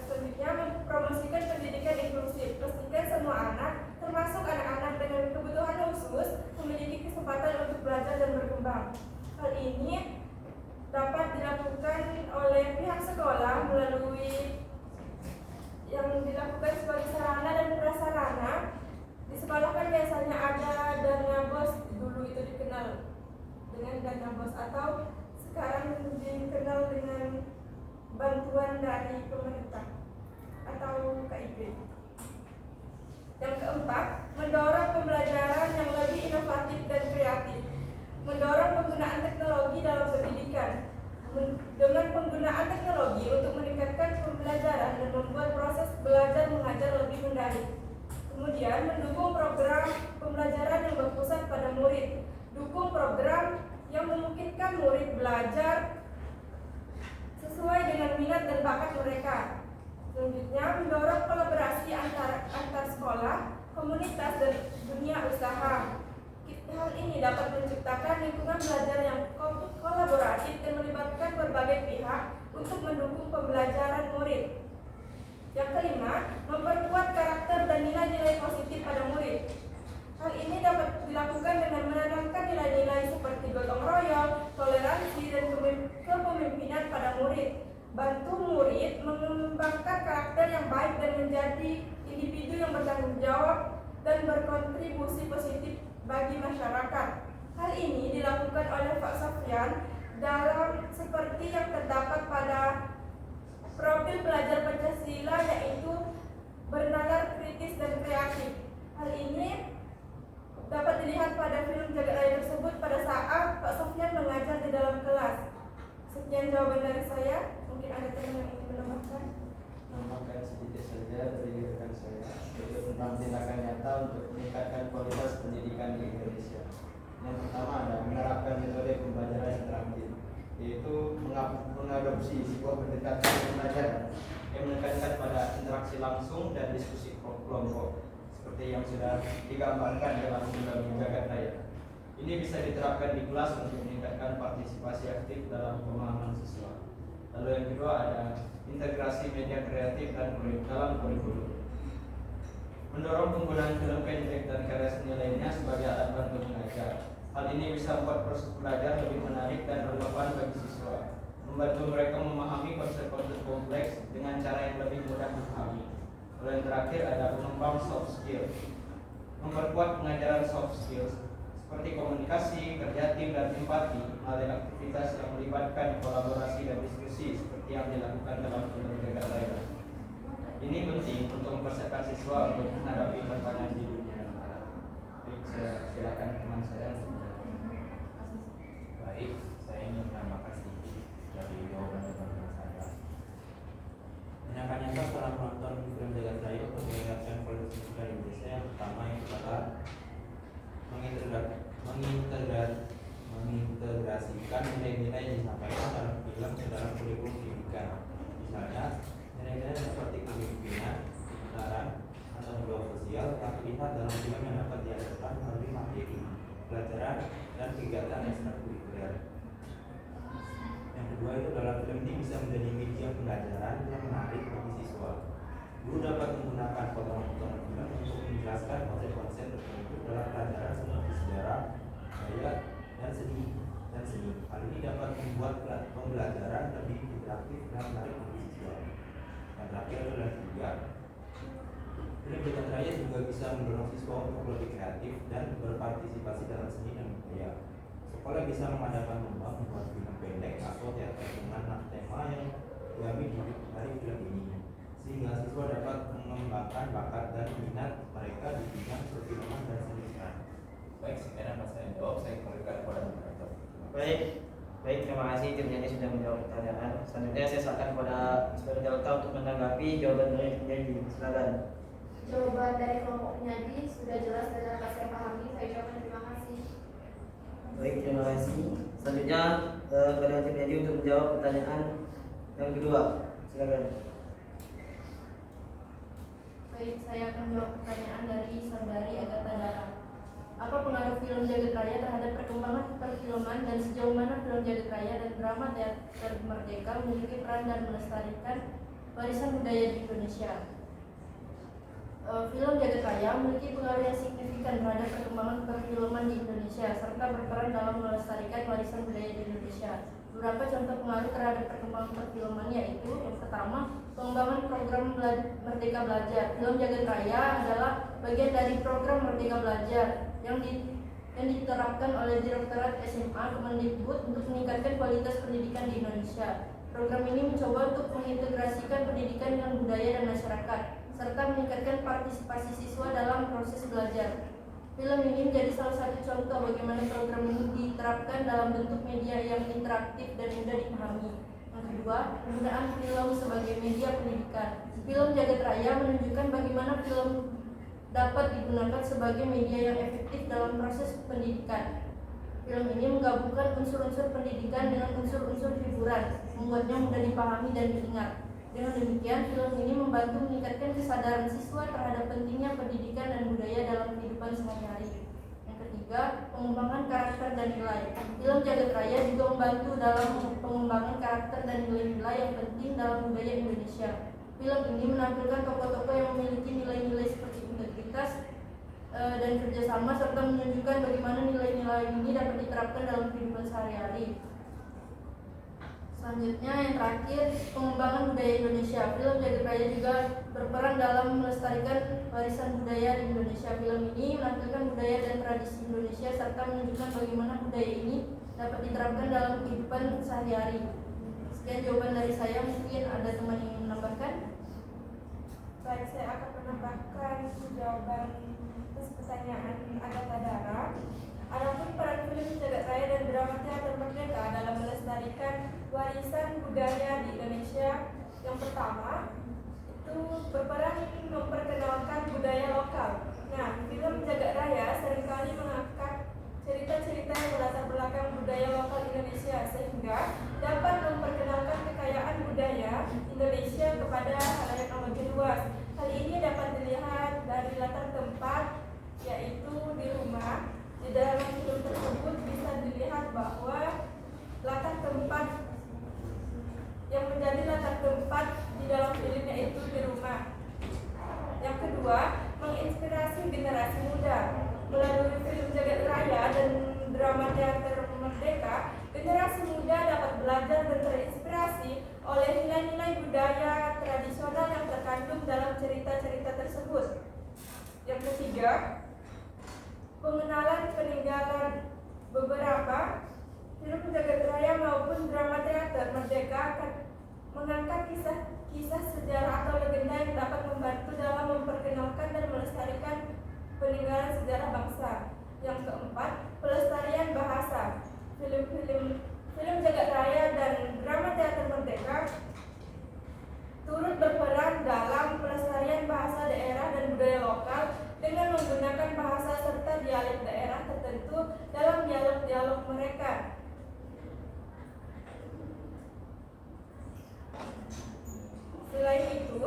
selanjutnya, mempromosikan pendidikan inklusif. Pastikan semua anak, termasuk anak-anak dengan kebutuhan khusus, memiliki kesempatan untuk belajar dan berkembang. Hal ini dapat dilakukan oleh pihak sekolah melalui yang dilakukan sebagai sarana dan prasarana. Di sekolah kan biasanya ada dana bos, dulu itu dikenal dengan dana bos, atau sekarang dikenal dengan bantuan dari pemerintah atau KIP. Yang keempat, mendorong pembelajaran yang lebih inovatif dan kreatif. Mendorong penggunaan teknologi dalam pendidikan. Dengan penggunaan teknologi untuk meningkatkan pembelajaran dan membuat proses belajar mengajar lebih menarik. Kemudian, mendukung program pembelajaran yang berpusat pada murid. Dukung program yang memungkinkan murid belajar sesuai dengan minat dan bakat mereka. Selanjutnya, mendorong kolaborasi antar sekolah, komunitas, dan dunia usaha. Hal ini dapat menciptakan lingkungan belajar yang kolaboratif dan melibatkan berbagai pihak untuk mendukung pembelajaran murid. Yang kelima, memperkuat karakter dan nilai-nilai positif pada murid. Hal ini dapat dilakukan dengan menanamkan nilai-nilai seperti gotong royong, toleransi, dan kepemimpinan pada murid. Bantu murid mengembangkan karakter yang baik dan menjadi individu yang bertanggung jawab dan berkontribusi positif bagi masyarakat. Hal ini dilakukan oleh Pak Sofyan dalam seperti yang terdapat pada profil pelajar Pancasila, yaitu bernalar kritis dan kreatif. Hal ini saya dari rekan saya, yaitu tentang tindakan nyata untuk meningkatkan kualitas pendidikan di Indonesia. Yang pertama ada menerapkan metode pembelajaran interaktif, yaitu mengadopsi sebuah pendekatan pembelajaran yang menekankan pada interaksi langsung dan diskusi kelompok, seperti yang sudah digambarkan dalam Undang-Undang Jagat Raya. Ini bisa diterapkan di kelas untuk meningkatkan partisipasi aktif dalam pemahaman siswa. Lalu yang kedua ada integrasi media kreatif dan dalam kurikulum. Mendorong penggunaan film pendek dan karya seni lainnya sebagai alat bantu mengajar. Hal ini bisa membuat proses belajar lebih menarik dan relevan bagi siswa, membantu mereka memahami konsep-konsep kompleks dengan cara yang lebih mudah dipahami. Lalu yang terakhir ada mengembang soft skills. Memperkuat pengajaran soft skills seperti komunikasi, kerja tim, dan empati melalui aktivitas yang melibatkan kolaborasi dan diskusi seperti yang dilakukan dalam Undang-Undang Jagat Raya. Ini penting untuk mempersiapkan siswa untuk menghadapi tantangan di dunia yang ada. Baik, saya silakan teman saya untuk menjawab. Baik, saya ingin menambahkan sedikit dari jawaban saya. Tindakan nyata setelah menonton film Jagat Raya untuk meningkatkan kualitas pendidikan di Indonesia, yang pertama yang adalah mengintegrasikan nilai-nilai yang disampaikan dalam film ke dalam kurikulum pendidikan. Misalnya, nilai-nilai seperti kepemimpinan, kebenaran, atau tanggung jawab sosial yang terlihat dalam film yang dapat diajarkan melalui materi, pelajaran, dan kegiatan ekstrakurikuler. Yang kedua itu dalam film ini bisa menjadi media pembelajaran yang menarik bagi siswa. Guru dapat menggunakan potongan-potongan film untuk menjelaskan konsep-konsep tertentu dalam pelajaran seperti sejarah, budaya, dan seni. Hal ini dapat membuat pembelajaran lebih interaktif dan menarik bagi siswa. Yang terakhir adalah juga film Jagat Raya juga bisa mendorong siswa untuk lebih kreatif dan berpartisipasi dalam seni dan budaya. Sekolah bisa mengadakan lomba membuat film pendek atau teater dengan tema yang diambil dari film ini, sehingga siswa dapat mengembangkan bakat dan minat mereka di bidang perfilman dan seni peran. Baik, sekian apa saya jawab. Saya kembalikan kepada moderator. Baik, terima kasih tim ini sudah menjawab pertanyaan. Selanjutnya saya silakan kepada Inspektur Delta untuk menanggapi jawaban dari penyanyi. Silakan. Jawaban dari kelompok penyaji sudah jelas dan dapat saya pahami. Saya ucapkan terima kasih. Baik, terima kasih. Selanjutnya kepada tim penyanyi untuk menjawab pertanyaan yang kedua. Silakan. Baik, saya akan menjawab pertanyaan dari saudari Agatha Dara. Apa pengaruh film Jagat Raya terhadap perkembangan perfilman dan sejauh mana film Jagat Raya dan drama teater Merdeka memiliki peran dan melestarikan warisan budaya di Indonesia? Film Jagat Raya memiliki pengaruh yang signifikan terhadap perkembangan perfilman di Indonesia serta berperan dalam melestarikan warisan budaya di Indonesia. Beberapa contoh pengaruh terhadap perkembangan perfilman yaitu yang pertama, pengembangan program Merdeka Belajar. Film Jagat Raya adalah bagian dari program Merdeka Belajar yang diterapkan oleh Direktorat SMA Kemendikbud untuk meningkatkan kualitas pendidikan di Indonesia. Program ini mencoba untuk mengintegrasikan pendidikan dengan budaya dan masyarakat, serta meningkatkan partisipasi siswa dalam proses belajar. Film ini menjadi salah satu contoh bagaimana program ini diterapkan dalam bentuk media yang interaktif dan mudah dipahami. Yang kedua, penggunaan film sebagai media pendidikan. Film Jagat Raya menunjukkan bagaimana film dapat digunakan sebagai media yang efektif dalam proses pendidikan. Film ini menggabungkan unsur-unsur pendidikan dengan unsur-unsur hiburan, membuatnya mudah dipahami dan diingat. Dengan demikian, film ini membantu meningkatkan kesadaran siswa terhadap pentingnya pendidikan dan budaya dalam kehidupan sehari-hari. Yang ketiga, pengembangan karakter dan nilai. Film Jagat Raya juga membantu dalam pengembangan karakter dan nilai-nilai yang penting dalam budaya Indonesia. Film ini menampilkan tokoh-tokoh yang memiliki nilai-nilai seperti integritas dan kerjasama, serta menunjukkan bagaimana nilai-nilai ini dapat diterapkan dalam kehidupan sehari-hari. Selanjutnya yang terakhir, pengembangan budaya Indonesia. Film Jagat Raya juga berperan dalam melestarikan warisan budaya di Indonesia. Film ini menampilkan budaya dan tradisi Indonesia serta menunjukkan bagaimana budaya ini dapat diterapkan dalam kehidupan sehari-hari. Sekian jawaban dari saya, mungkin ada teman yang ingin menambahkan? Baik, saya akan menambahkan jawaban atas pertanyaan Agatha Dara. Adapun peran film Jagat Raya dan drama teater Merdeka dalam melestarikan warisan budaya di Indonesia, yang pertama itu berperan memperkenalkan budaya lokal. Nah, film Jagat Raya seringkali mengangkat cerita-cerita yang melatar belakang budaya lokal Indonesia sehingga dapat memperkenalkan kekayaan budaya Indonesia kepada halayak yang lebih luas. Hal ini dapat dilihat dari latar tempat, yaitu di rumah. Di dalam film tersebut bisa dilihat bahwa latar tempat yang menjadi latar tempat di dalam filmnya itu di rumah. Yang kedua, menginspirasi generasi muda. Melalui film Jagat Raya dan drama teater Merdeka, generasi muda dapat belajar dan terinspirasi oleh nilai-nilai budaya tradisional yang terkandung dalam cerita-cerita tersebut. Yang ketiga, pengenalan peninggalan. Beberapa film Jagat Raya maupun drama teater Merdeka akan mengangkat kisah sejarah atau legenda yang dapat membantu dalam memperkenalkan dan melestarikan peninggalan sejarah bangsa. Yang keempat, pelestarian bahasa. Film Jagat Raya dan drama teater Merdeka turut berperan dalam pelestarian bahasa daerah dan budaya lokal dengan menggunakan bahasa serta dialek daerah tertentu dalam dialog-dialog mereka. Selain itu,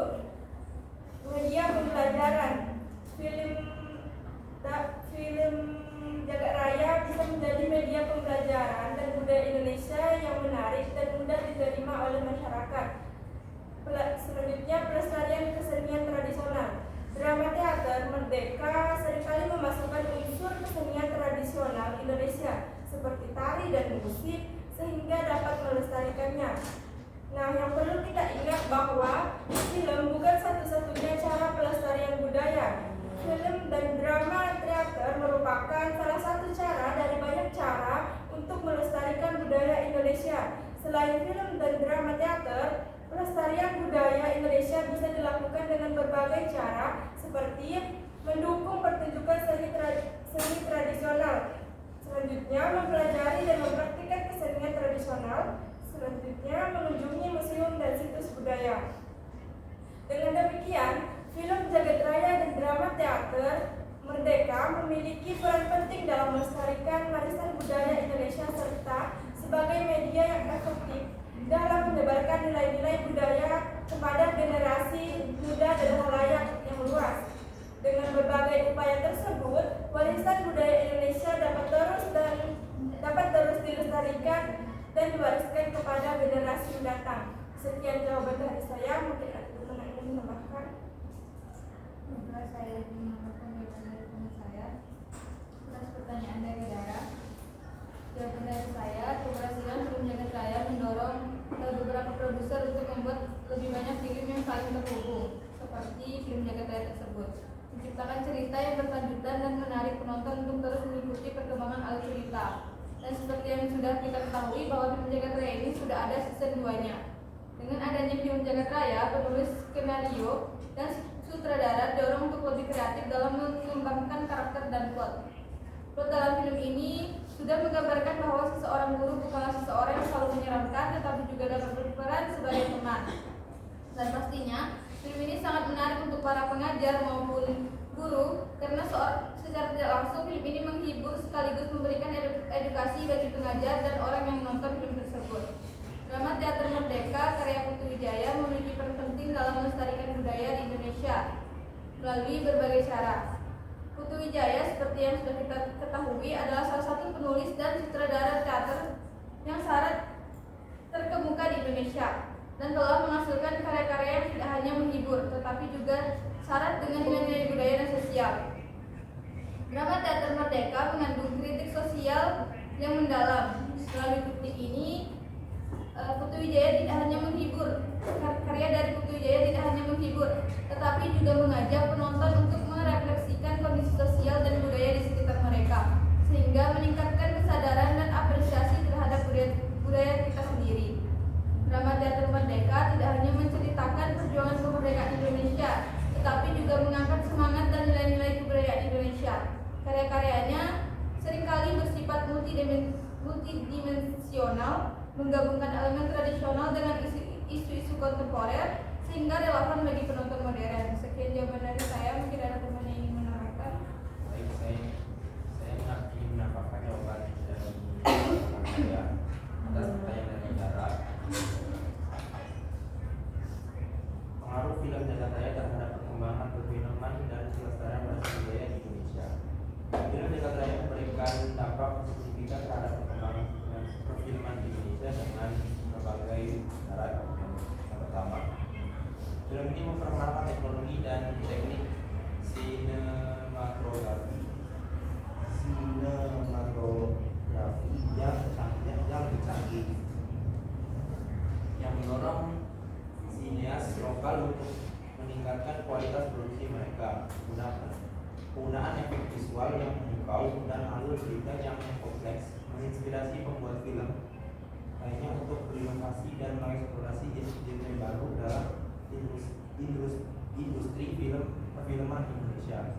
media pembelajaran. Film Jagat Raya bisa menjadi media pembelajaran dan budaya Indonesia yang menarik dan mudah diterima oleh masyarakat. Selanjutnya, pelestarian kesenian tradisional. Drama teater Merdeka seringkali memasukkan unsur kesenian tradisional Indonesia seperti tari dan musik sehingga dapat melestarikannya. Nah, yang perlu kita ingat bahwa film bukan satu-satunya cara pelestarian budaya. Film dan drama teater merupakan salah satu cara dari banyak cara untuk melestarikan budaya Indonesia. Selain film dan drama teater, pelestarian budaya Indonesia bisa dilakukan dengan berbagai cara seperti mendukung pertunjukan seni tradisional. Selanjutnya, mempelajari dan mempraktikkan kesenian tradisional. Selanjutnya, mengunjungi museum dan situs budaya. Dengan demikian, film Jagat Raya dan drama teater Merdeka memiliki peran penting dalam melestarikan warisan budaya Indonesia serta sebagai media yang efektif dalam menyebarkan nilai-nilai budaya kepada generasi muda dan halayak yang luas. Dengan berbagai upaya tersebut, warisan budaya Indonesia dapat terus dilestarikan dan diwariskan kepada generasi mendatang. Sekian jawaban dari saya. Mungkin ada teman yang ingin menambahkan. Semoga saya menambahkan jawaban dari teman saya atas pertanyaan dari Dara. Jawaban dari saya, keberhasilan film Jagat Raya mendorong beberapa produser untuk membuat lebih banyak film yang saling terhubung, seperti film Jagat Raya tersebut, menciptakan cerita yang berkelanjutan dan menarik penonton untuk terus mengikuti perkembangan alur cerita. Dan seperti yang sudah kita ketahui bahwa film Jagat Raya ini sudah ada season 2-nya. Dengan adanya film Jagat Raya, penulis skenario dan sutradara dorong untuk lebih kreatif dalam mengembangkan karakter dan plot. Plot dalam film ini sudah menggambarkan bahwa seseorang guru bukanlah seseorang yang selalu menyeramkan, tetapi juga dapat berperan sebagai teman. Dan pastinya, film ini sangat menarik untuk para pengajar maupun guru karena secara tidak langsung film ini menghibur sekaligus memberikan edukasi bagi pengajar dan orang yang menonton film tersebut. Drama teater Merdeka karya Putu Wijaya memiliki peran penting dalam melestarikan budaya di Indonesia melalui berbagai cara. Putu Wijaya seperti yang sudah kita ketahui adalah salah satu penulis dan sutradara teater yang syarat terkemuka di Indonesia dan telah menghasilkan karya-karya yang tidak hanya menghibur tetapi juga syarat dengan nilai-nilai budaya dan sosial. Drama teater Merdeka mengandung kritik sosial yang mendalam. Melalui kritik ini, Putu Wijaya tidak hanya menghibur. Karya dari Putu Wijaya tidak hanya menghibur, tetapi juga mengajak penonton untuk merefleksikan kondisi sosial dan budaya di sekitar mereka, sehingga meningkatkan kesadaran dan apresiasi terhadap budaya kita sendiri. Drama teater Merdeka tidak hanya menceritakan perjuangan kemerdekaan Indonesia, tetapi juga mengangkat semangat dan nilai-nilai kebudayaan Indonesia. Karya-karyanya seringkali bersifat multidimensional, menggabungkan elemen tradisional dengan isu-isu kontemporer, sehingga relevan bagi penonton modern. Sekian jawaban dari saya, mungkin ada teman yang ingin menambahkan. Baik, saya ingin menambahkan jawaban dari saya atas pertanyaan dari Dara. Pengaruh film Jagat Raya terhadap perkembangan perfilman dan kelestarian bahasa budaya di Indonesia. Film Jagat Raya memberikan dampak signifikan terhadap perkembangan perfilman di Indonesia dengan berbagai cara. Yang pertama, film ini memperkenalkan teknologi dan teknik sinematografi yang canggih, yang mendorong sineas lokal untuk meningkatkan kualitas produksi mereka. Penggunaan efek visual yang memukau dan alur cerita yang kompleks menginspirasi pembuat film lainnya untuk berinovasi dan mengeksplorasi jenis-jenis baru dalam industri perfilman Indonesia.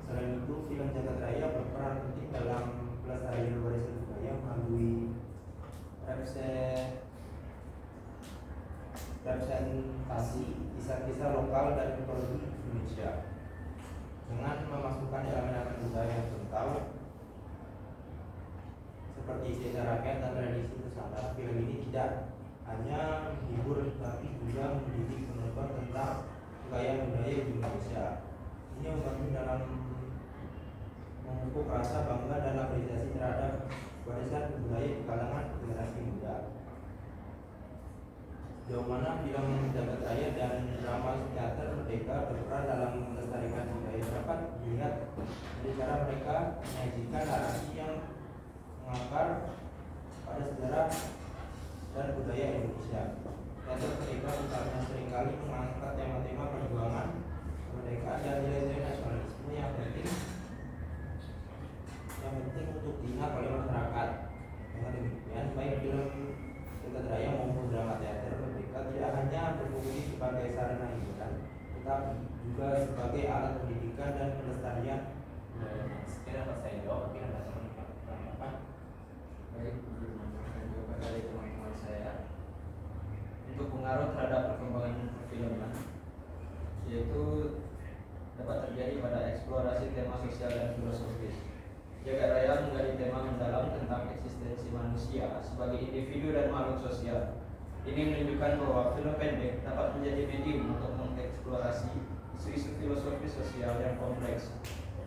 Selain itu, film Jagat Raya berperan penting dalam pelestarian warisan budaya melalui representasi kisah-kisah lokal dan mitologi Indonesia dengan memasukkan elemen-elemen budaya yang kental seperti istilah rakyat dan tradisi Nusantara. Film ini tidak hanya menghibur tapi juga mendidik penonton tentang kekayaan budaya di Indonesia. Ini membantu dalam memupuk rasa bangga dan apresiasi terhadap warisan budaya di kalangan generasi muda. Sejauh mana film Jagat Raya dan drama teater Merdeka berperan dalam melestarikan budaya dapat dilihat dari cara mereka menyajikan narasi yang mengakar pada sejarah dan budaya Indonesia. Teater Merdeka misalnya seringkali mengangkat tema-tema perjuangan kemerdekaan dan nilai-nilai nasionalisme yang penting untuk diingat oleh masyarakat. Dengan demikian, baik film Jagat Raya maupun drama teater Merdeka tidak hanya berfungsi sebagai sarana hiburan, tetapi juga sebagai alat pendidikan dan pelestarian budaya. Sekian dapat saya jawab. Mungkin ada teman-teman tambahkan. Baik, jawaban dari teman-teman saya untuk pengaruh terhadap perkembangan perfilman, yaitu dapat terjadi pada eksplorasi tema sosial dan filosofis. Jagat Raya menggali tema mendalam tentang eksistensi manusia sebagai individu dan makhluk sosial. Ini menunjukkan bahwa film pendek dapat menjadi medium untuk mengeksplorasi isu-isu filosofis sosial yang kompleks,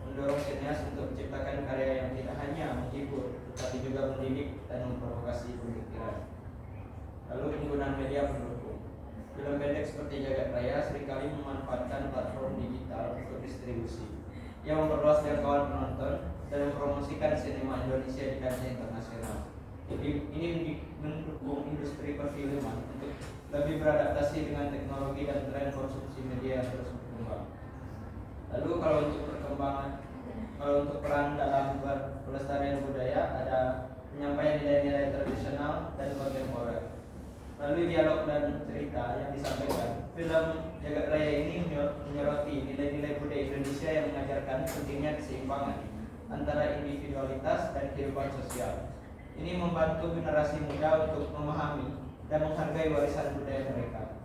mendorong sineas untuk menciptakan karya yang tidak hanya menghibur, tetapi juga mendidik dan memprovokasi pemikiran. Lalu penggunaan media pendukung. Film pendek seperti Jagat Raya seringkali memanfaatkan platform digital untuk distribusi yang memperluas jangkauan penonton dan mempromosikan sinema Indonesia di kancah internasional. Ini mendukung industri perfilman untuk lebih beradaptasi dengan teknologi dan tren konsumsi media yang terus berkembang. Lalu kalau untuk peran dalam pelestarian budaya, ada penyampaian nilai-nilai tradisional dan kontemporer. Lalu dialog dan cerita yang disampaikan. Film Jagat Raya ini menyoroti nilai-nilai budaya Indonesia yang mengajarkan pentingnya keseimbangan antara individualitas dan kehidupan sosial. Ini membantu generasi muda untuk memahami dan menghargai warisan budaya mereka.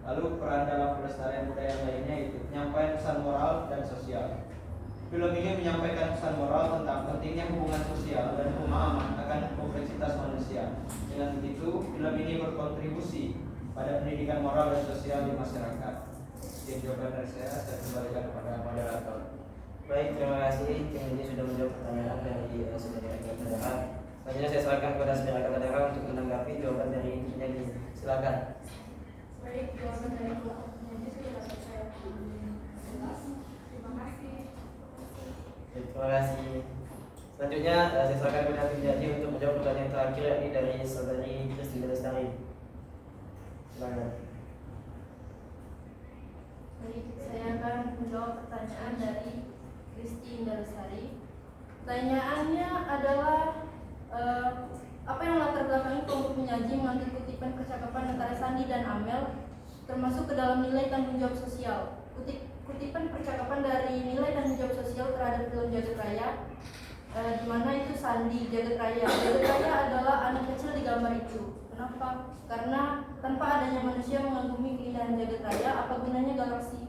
Lalu peran dalam pelestarian budaya lainnya itu penyampaian pesan moral dan sosial. Film ini menyampaikan pesan moral tentang pentingnya hubungan sosial dan pemahaman akan kompleksitas manusia. Dengan begitu, film ini berkontribusi pada pendidikan moral dan sosial di masyarakat. Sekian jawaban dari saya kembalikan kepada moderator. Baik, terima kasih. Tim ini sudah menjawab pertanyaan dari saudara Kadara. Selanjutnya saya serahkan kepada saudara Kadara untuk menanggapi jawaban dari penyanyi. Silakan. Baik, jawaban dari penyanyi sudah dapat saya jelas. Terima kasih. Terima kasih. Selanjutnya saya serahkan kepada penyanyi untuk menjawab pertanyaan terakhir yakni dari saudari Christine Lestari. Silakan. Baik, saya akan menjawab pertanyaan dari Kristi Indarusari. Pertanyaannya adalah apa yang latar belakangi kelompok penyaji mengambil kutipan percakapan antara Sandi dan Amel termasuk ke dalam nilai tanggung jawab sosial. Kutipan percakapan dari nilai tanggung jawab sosial terhadap film Jagat Raya, di mana itu Sandi Jagat Raya. Jagat Raya adalah anak kecil di gambar itu. Kenapa? Karena tanpa adanya manusia mengagumi keindahan jagat raya, apa gunanya galaksi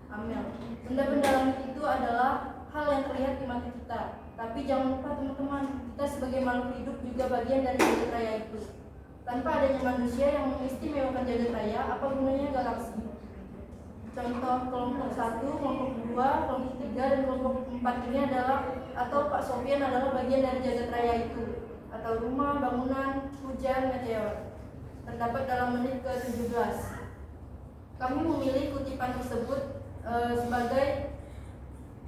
Amel? Benda-benda langit itu adalah hal yang terlihat di mata kita. Tapi jangan lupa teman-teman, kita sebagai makhluk hidup juga bagian dari jagat raya itu. Tanpa adanya manusia yang mengistimewakan jagat raya, apa gunanya galaksi? Contoh kelompok 1, kelompok 2, kelompok 3, dan kelompok 4 ini adalah, atau Pak Sofian adalah bagian dari jagat raya itu, atau rumah, bangunan, hujan, meteor. Terdapat dalam menit ke-17. Kami memilih kutipan tersebut sebagai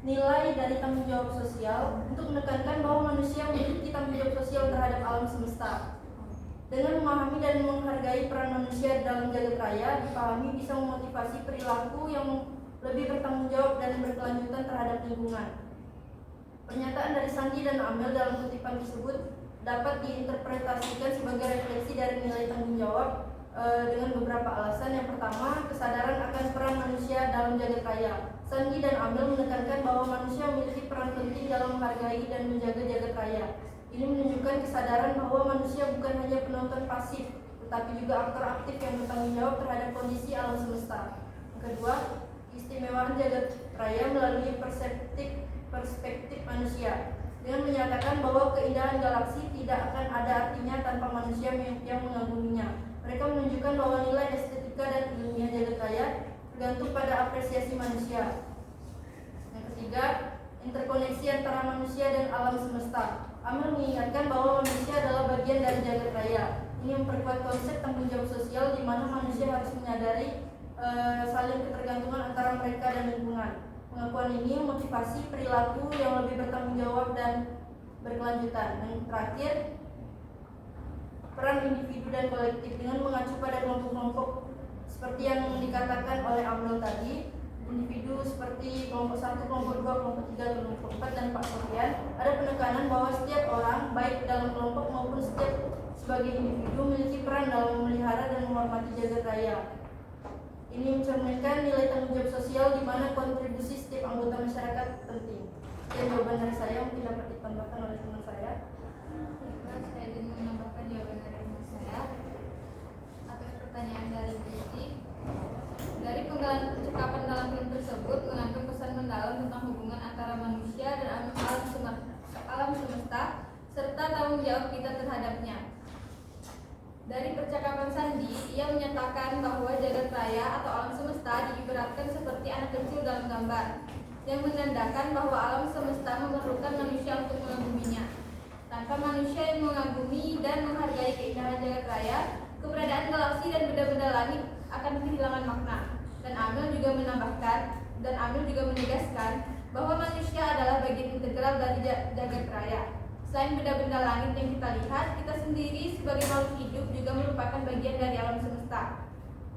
nilai dari tanggung jawab sosial untuk menekankan bahwa manusia memiliki tanggung jawab sosial terhadap alam semesta. Dengan memahami dan menghargai peran manusia dalam jagat raya, dipahami bisa memotivasi perilaku yang lebih bertanggung jawab dan berkelanjutan terhadap lingkungan. Pernyataan dari Sandi dan Amel dalam kutipan tersebut dapat diinterpretasikan sebagai refleksi dari nilai tanggung jawab dengan beberapa alasan. Yang pertama, kesadaran akan peran manusia dalam jagat raya. Sandi dan Amel menekankan bahwa manusia memiliki peran penting dalam menghargai dan menjaga jagat raya. Ini menunjukkan kesadaran bahwa manusia bukan hanya penonton pasif, tetapi juga aktor aktif yang bertanggung jawab terhadap kondisi alam semesta. Yang kedua, keistimewaan jagat raya melalui perspektif manusia. Dengan menyatakan bahwa keindahan galaksi tidak akan ada artinya tanpa manusia yang mengaguminya. Mereka menunjukkan bahwa nilai estetika dan ilmiah jagat raya tergantung pada apresiasi manusia. Yang ketiga, interkoneksi antara manusia dan alam semesta. Amel mengingatkan bahwa manusia adalah bagian dari jagat raya. Ini memperkuat konsep tanggung jawab sosial di mana manusia harus menyadari saling ketergantungan antara mereka dan lingkungan. Pengakuan ini memotivasi perilaku yang lebih bertanggung jawab dan berkelanjutan. Dan terakhir, peran individu dan kolektif dengan mengacu pada kelompok-kelompok seperti yang dikatakan oleh Amel tadi. Individu seperti kelompok 1, kelompok 2, kelompok 3, kelompok 4, dan Pak Sofian, ada penekanan bahwa setiap orang, baik dalam kelompok maupun setiap sebagai individu, memiliki peran dalam memelihara dan menghormati jagat raya. Ini mencerminkan nilai tanggung jawab sosial di mana kontribusi setiap anggota masyarakat penting. Dan jawaban dari saya mungkin dapat ditambahkan oleh teman saya. Saya ingin menambahkan jawaban dari teman saya atas pertanyaan dari Diti. Dari penggalan percakapan dalam film tersebut mengandung pesan mendalam tentang hubungan antara manusia dan alam semesta serta tanggung jawab kita terhadapnya. Dari percakapan Sandi, ia menyatakan bahwa jagat raya atau alam semesta diibaratkan seperti anak kecil dalam gambar, yang menandakan bahwa alam semesta memerlukan manusia untuk mengaguminya. Tanpa manusia yang mengagumi dan menghargai keindahan jagat raya, keberadaan galaksi dan benda-benda langit akan kehilangan makna. Dan Amel juga menegaskan bahwa manusia adalah bagian integral dari jagat raya. Selain benda-benda langit yang kita lihat, kita sendiri sebagai makhluk hidup juga merupakan bagian dari alam semesta.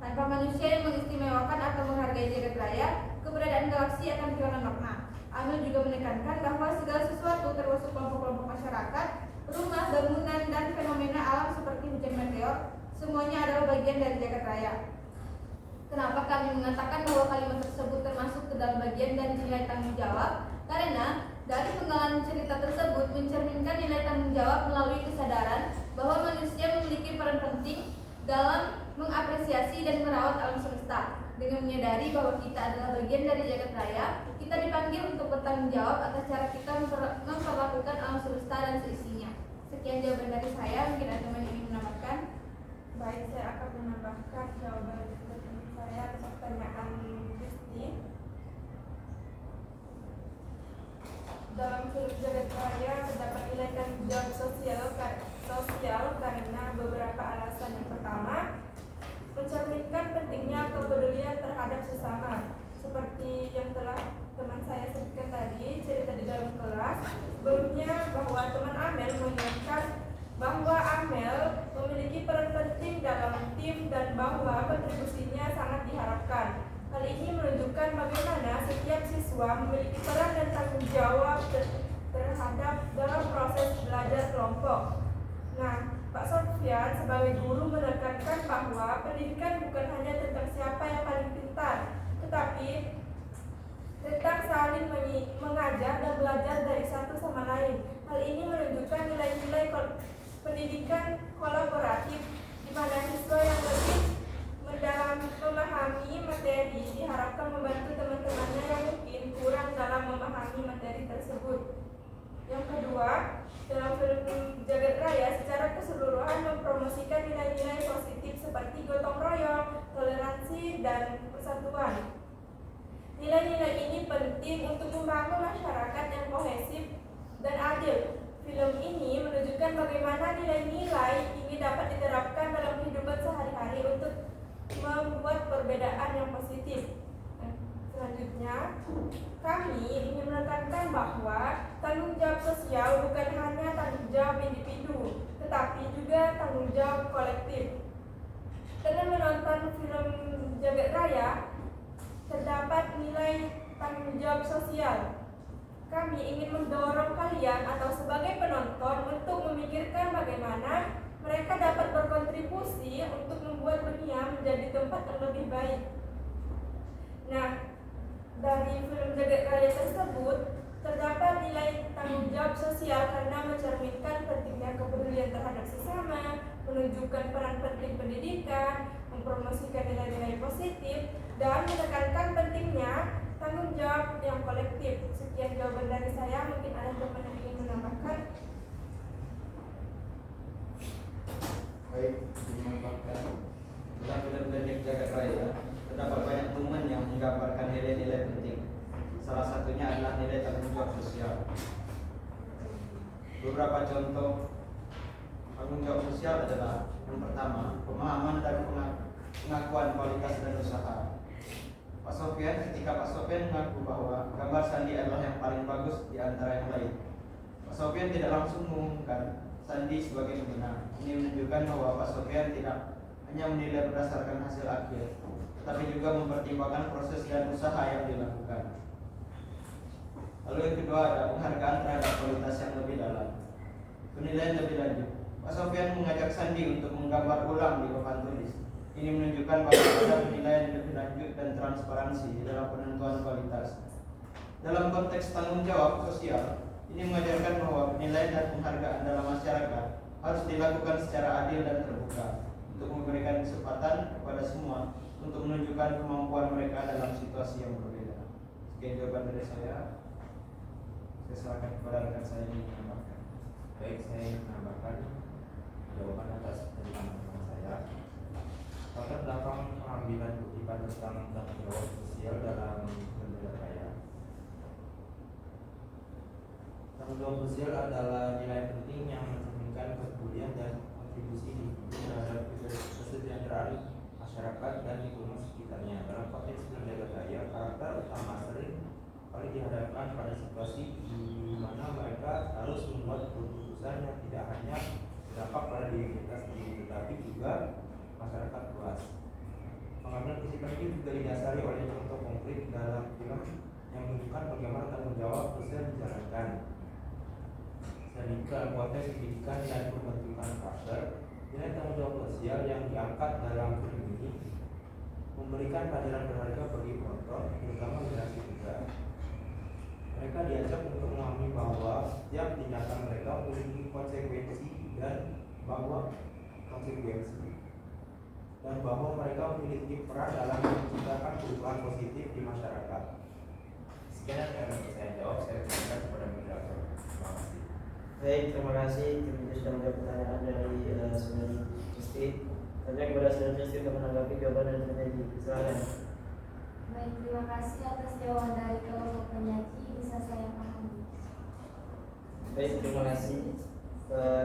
Tanpa manusia yang mengistimewakan atau menghargai jagat raya, keberadaan galaksi akan kehilangan makna. Amel juga menekankan bahwa segala sesuatu termasuk kelompok-kelompok masyarakat, rumah, bangunan, dan fenomena alam seperti hujan meteor, semuanya adalah bagian dari jagat raya. Kenapa kami mengatakan bahwa kalimat tersebut termasuk ke dalam bagian dari nilai tanggung jawab? Karena dari penggalan cerita tersebut mencerminkan nilai tanggung jawab melalui kesadaran bahwa manusia memiliki peran penting dalam mengapresiasi dan merawat alam semesta. Dengan menyadari bahwa kita adalah bagian dari jagat raya, kita dipanggil untuk bertanggung jawab atas cara kita memperlakukan alam semesta dan seisinya. Sekian jawaban dari saya, mungkin ada teman yang ingin menambahkan. Baik, saya akan menambahkan jawaban saya atas pertanyaan Kristi. Dalam film jagat raya terdapat nilai tanggung jawab sosial karena beberapa alasan. Yang pertama, mencerminkan pentingnya kepedulian terhadap sesama, seperti yang telah teman saya sebutkan tadi, cerita di dalam kelas. Sebelumnya bahwa teman Amel mengingatkan bahwa Amel memiliki peran penting dalam tim dan bahwa kontribusinya sangat diharapkan. Hal ini menunjukkan bagaimana setiap siswa memiliki peran dan tanggung jawab terhadap dalam proses belajar kelompok. Nah, Pak Sofian sebagai guru menekankan bahwa pendidikan bukan hanya tentang siapa yang paling pintar, tetapi tentang saling mengajar dan belajar dari satu sama lain. Hal ini menunjukkan nilai-nilai pendidikan kolaboratif kedua, dalam film Jagat Raya secara keseluruhan mempromosikan nilai-nilai positif seperti gotong royong, toleransi, dan persatuan. Nilai-nilai ini penting untuk membangun masyarakat yang kohesif dan adil. Film ini menunjukkan bagaimana nilai-nilai ini dapat diterapkan dalam kehidupan sehari-hari untuk membuat perbedaan yang positif. Selanjutnya, kami ingin menekankan bahwa tanggung jawab sosial bukan hanya tanggung jawab individu, tetapi juga tanggung jawab kolektif. Dengan menonton film Jagat Raya, terdapat nilai tanggung jawab sosial. Kami ingin mendorong kalian atau sebagai penonton untuk memikirkan bagaimana mereka dapat berkontribusi untuk membuat dunia menjadi tempat yang lebih baik. Nah, dari film Jagat Raya tersebut terdapat nilai tanggung jawab sosial karena mencerminkan pentingnya kepedulian terhadap sesama, menunjukkan peran penting pendidikan, mempromosikan nilai-nilai positif, dan menekankan pentingnya tanggung jawab yang kolektif. Sekian jawaban dari saya, mungkin ada teman yang ingin menambahkan. Baik, dimanfaatkan. Dalam film pendek Jagat Raya terdapat banyak momen yang menggambarkan nilai-nilai penting. Salah satunya adalah nilai tanggung jawab sosial. Beberapa contoh tanggung jawab sosial adalah yang pertama, pemahaman dan pengakuan kualitas dan usaha. Ketika Pak Sofian mengaku bahwa gambar Sandi adalah yang paling bagus di antara yang lain, Pak Sofian tidak langsung mengumumkan Sandi sebagai pemenang. Ini menunjukkan bahwa Pak Sofian tidak hanya menilai berdasarkan hasil akhir, tetapi juga mempertimbangkan proses dan usaha yang dilakukan. Lalu yang kedua ada penghargaan terhadap kualitas yang lebih dalam. Penilaian lebih lanjut. Pak Sofian mengajak Sandi untuk menggambar ulang di papan tulis. Ini menunjukkan bahwa ada penilaian lebih lanjut dan transparansi di dalam penentuan kualitas. Dalam konteks tanggung jawab sosial, ini mengajarkan bahwa penilaian dan penghargaan dalam masyarakat harus dilakukan secara adil dan terbuka untuk memberikan kesempatan kepada semua untuk menunjukkan kemampuan mereka dalam situasi yang berbeda. Sekian jawaban dari saya. Saya serahkan kepada rekan saya yang menambahkan. Baik, saya ingin menambahkan jawaban atas pertanyaan saya. Latar belakang pengambilan kutipan tentang tanggung jawab sosial dalam Jagat Raya. Tanggung jawab sosial adalah nilai penting yang mencerminkan kepedulian dan kontribusi individu terhadap kesejahteraan masyarakat dan lingkungan sekitarnya. Dalam konteks Jagat Raya, karakter utama sering kali dihadapkan pada situasi di mana mereka harus membuat keputusan yang tidak hanya berdampak pada diri mereka sendiri, tetapi juga masyarakat luas. Pengambilan kesimpulan ini juga didasari oleh contoh konkret dalam film yang menunjukkan bagaimana tanggung jawab sosial dijalankan. Dan dalam konteks pendidikan dan pembentukan karakter, nilai tanggung jawab sosial yang diangkat dalam film ini memberikan pelajaran berharga bagi penonton, terutama generasi muda. Mereka diajak untuk memahami bahwa setiap tindakan mereka memiliki konsekuensi dan bahwa mereka memiliki peran dalam menciptakan perubahan positif di masyarakat. Sekian yang dapat saya jawab. Saya berikan kepada moderator. Terima kasih. Baik, terima kasih. Kita sudah menjawab pertanyaan dari Saudari Kristi. Tanya kepada Saudari Kristi untuk menanggapi jawaban dari penyaji. Silakan. Baik, terima kasih atas jawaban dari kelompok penyaji, bisa saya pahami. Baik, terima kasih.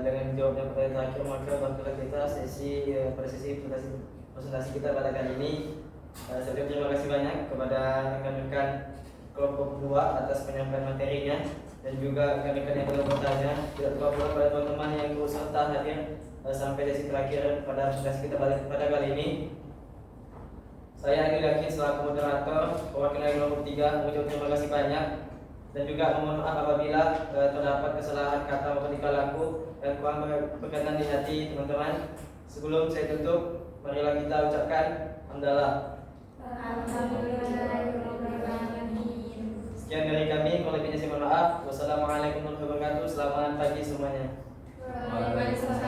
Dengan jawabnya pertanyaan terakhir, maka berakhirlah kita pada sesi presentasi kita pada kali ini. Saya terima kasih banyak kepada rekan-rekan kelompok 2 atas penyampaian materinya, dan juga rekan-rekan yang telah bertanya. Tidak lupa pula pada teman-teman yang ikut serta hadir sampai sesi terakhir pada presentasi kita pada kali ini. Saya Agil Yakin selaku moderator perwakilan kelompok 3 mengucapkan terima kasih banyak, dan juga mohon maaf apabila terdapat kesalahan kata maupun tingkah laku dan kurang berkenan di hati teman-teman. Sebelum saya tutup, marilah kita ucapkan hamdalah. Sekian dari kami, kalau lebihnya saya mohon maaf. Wassalamualaikum warahmatullahi wabarakatuh. Selamat pagi semuanya. Waalaikumsalam.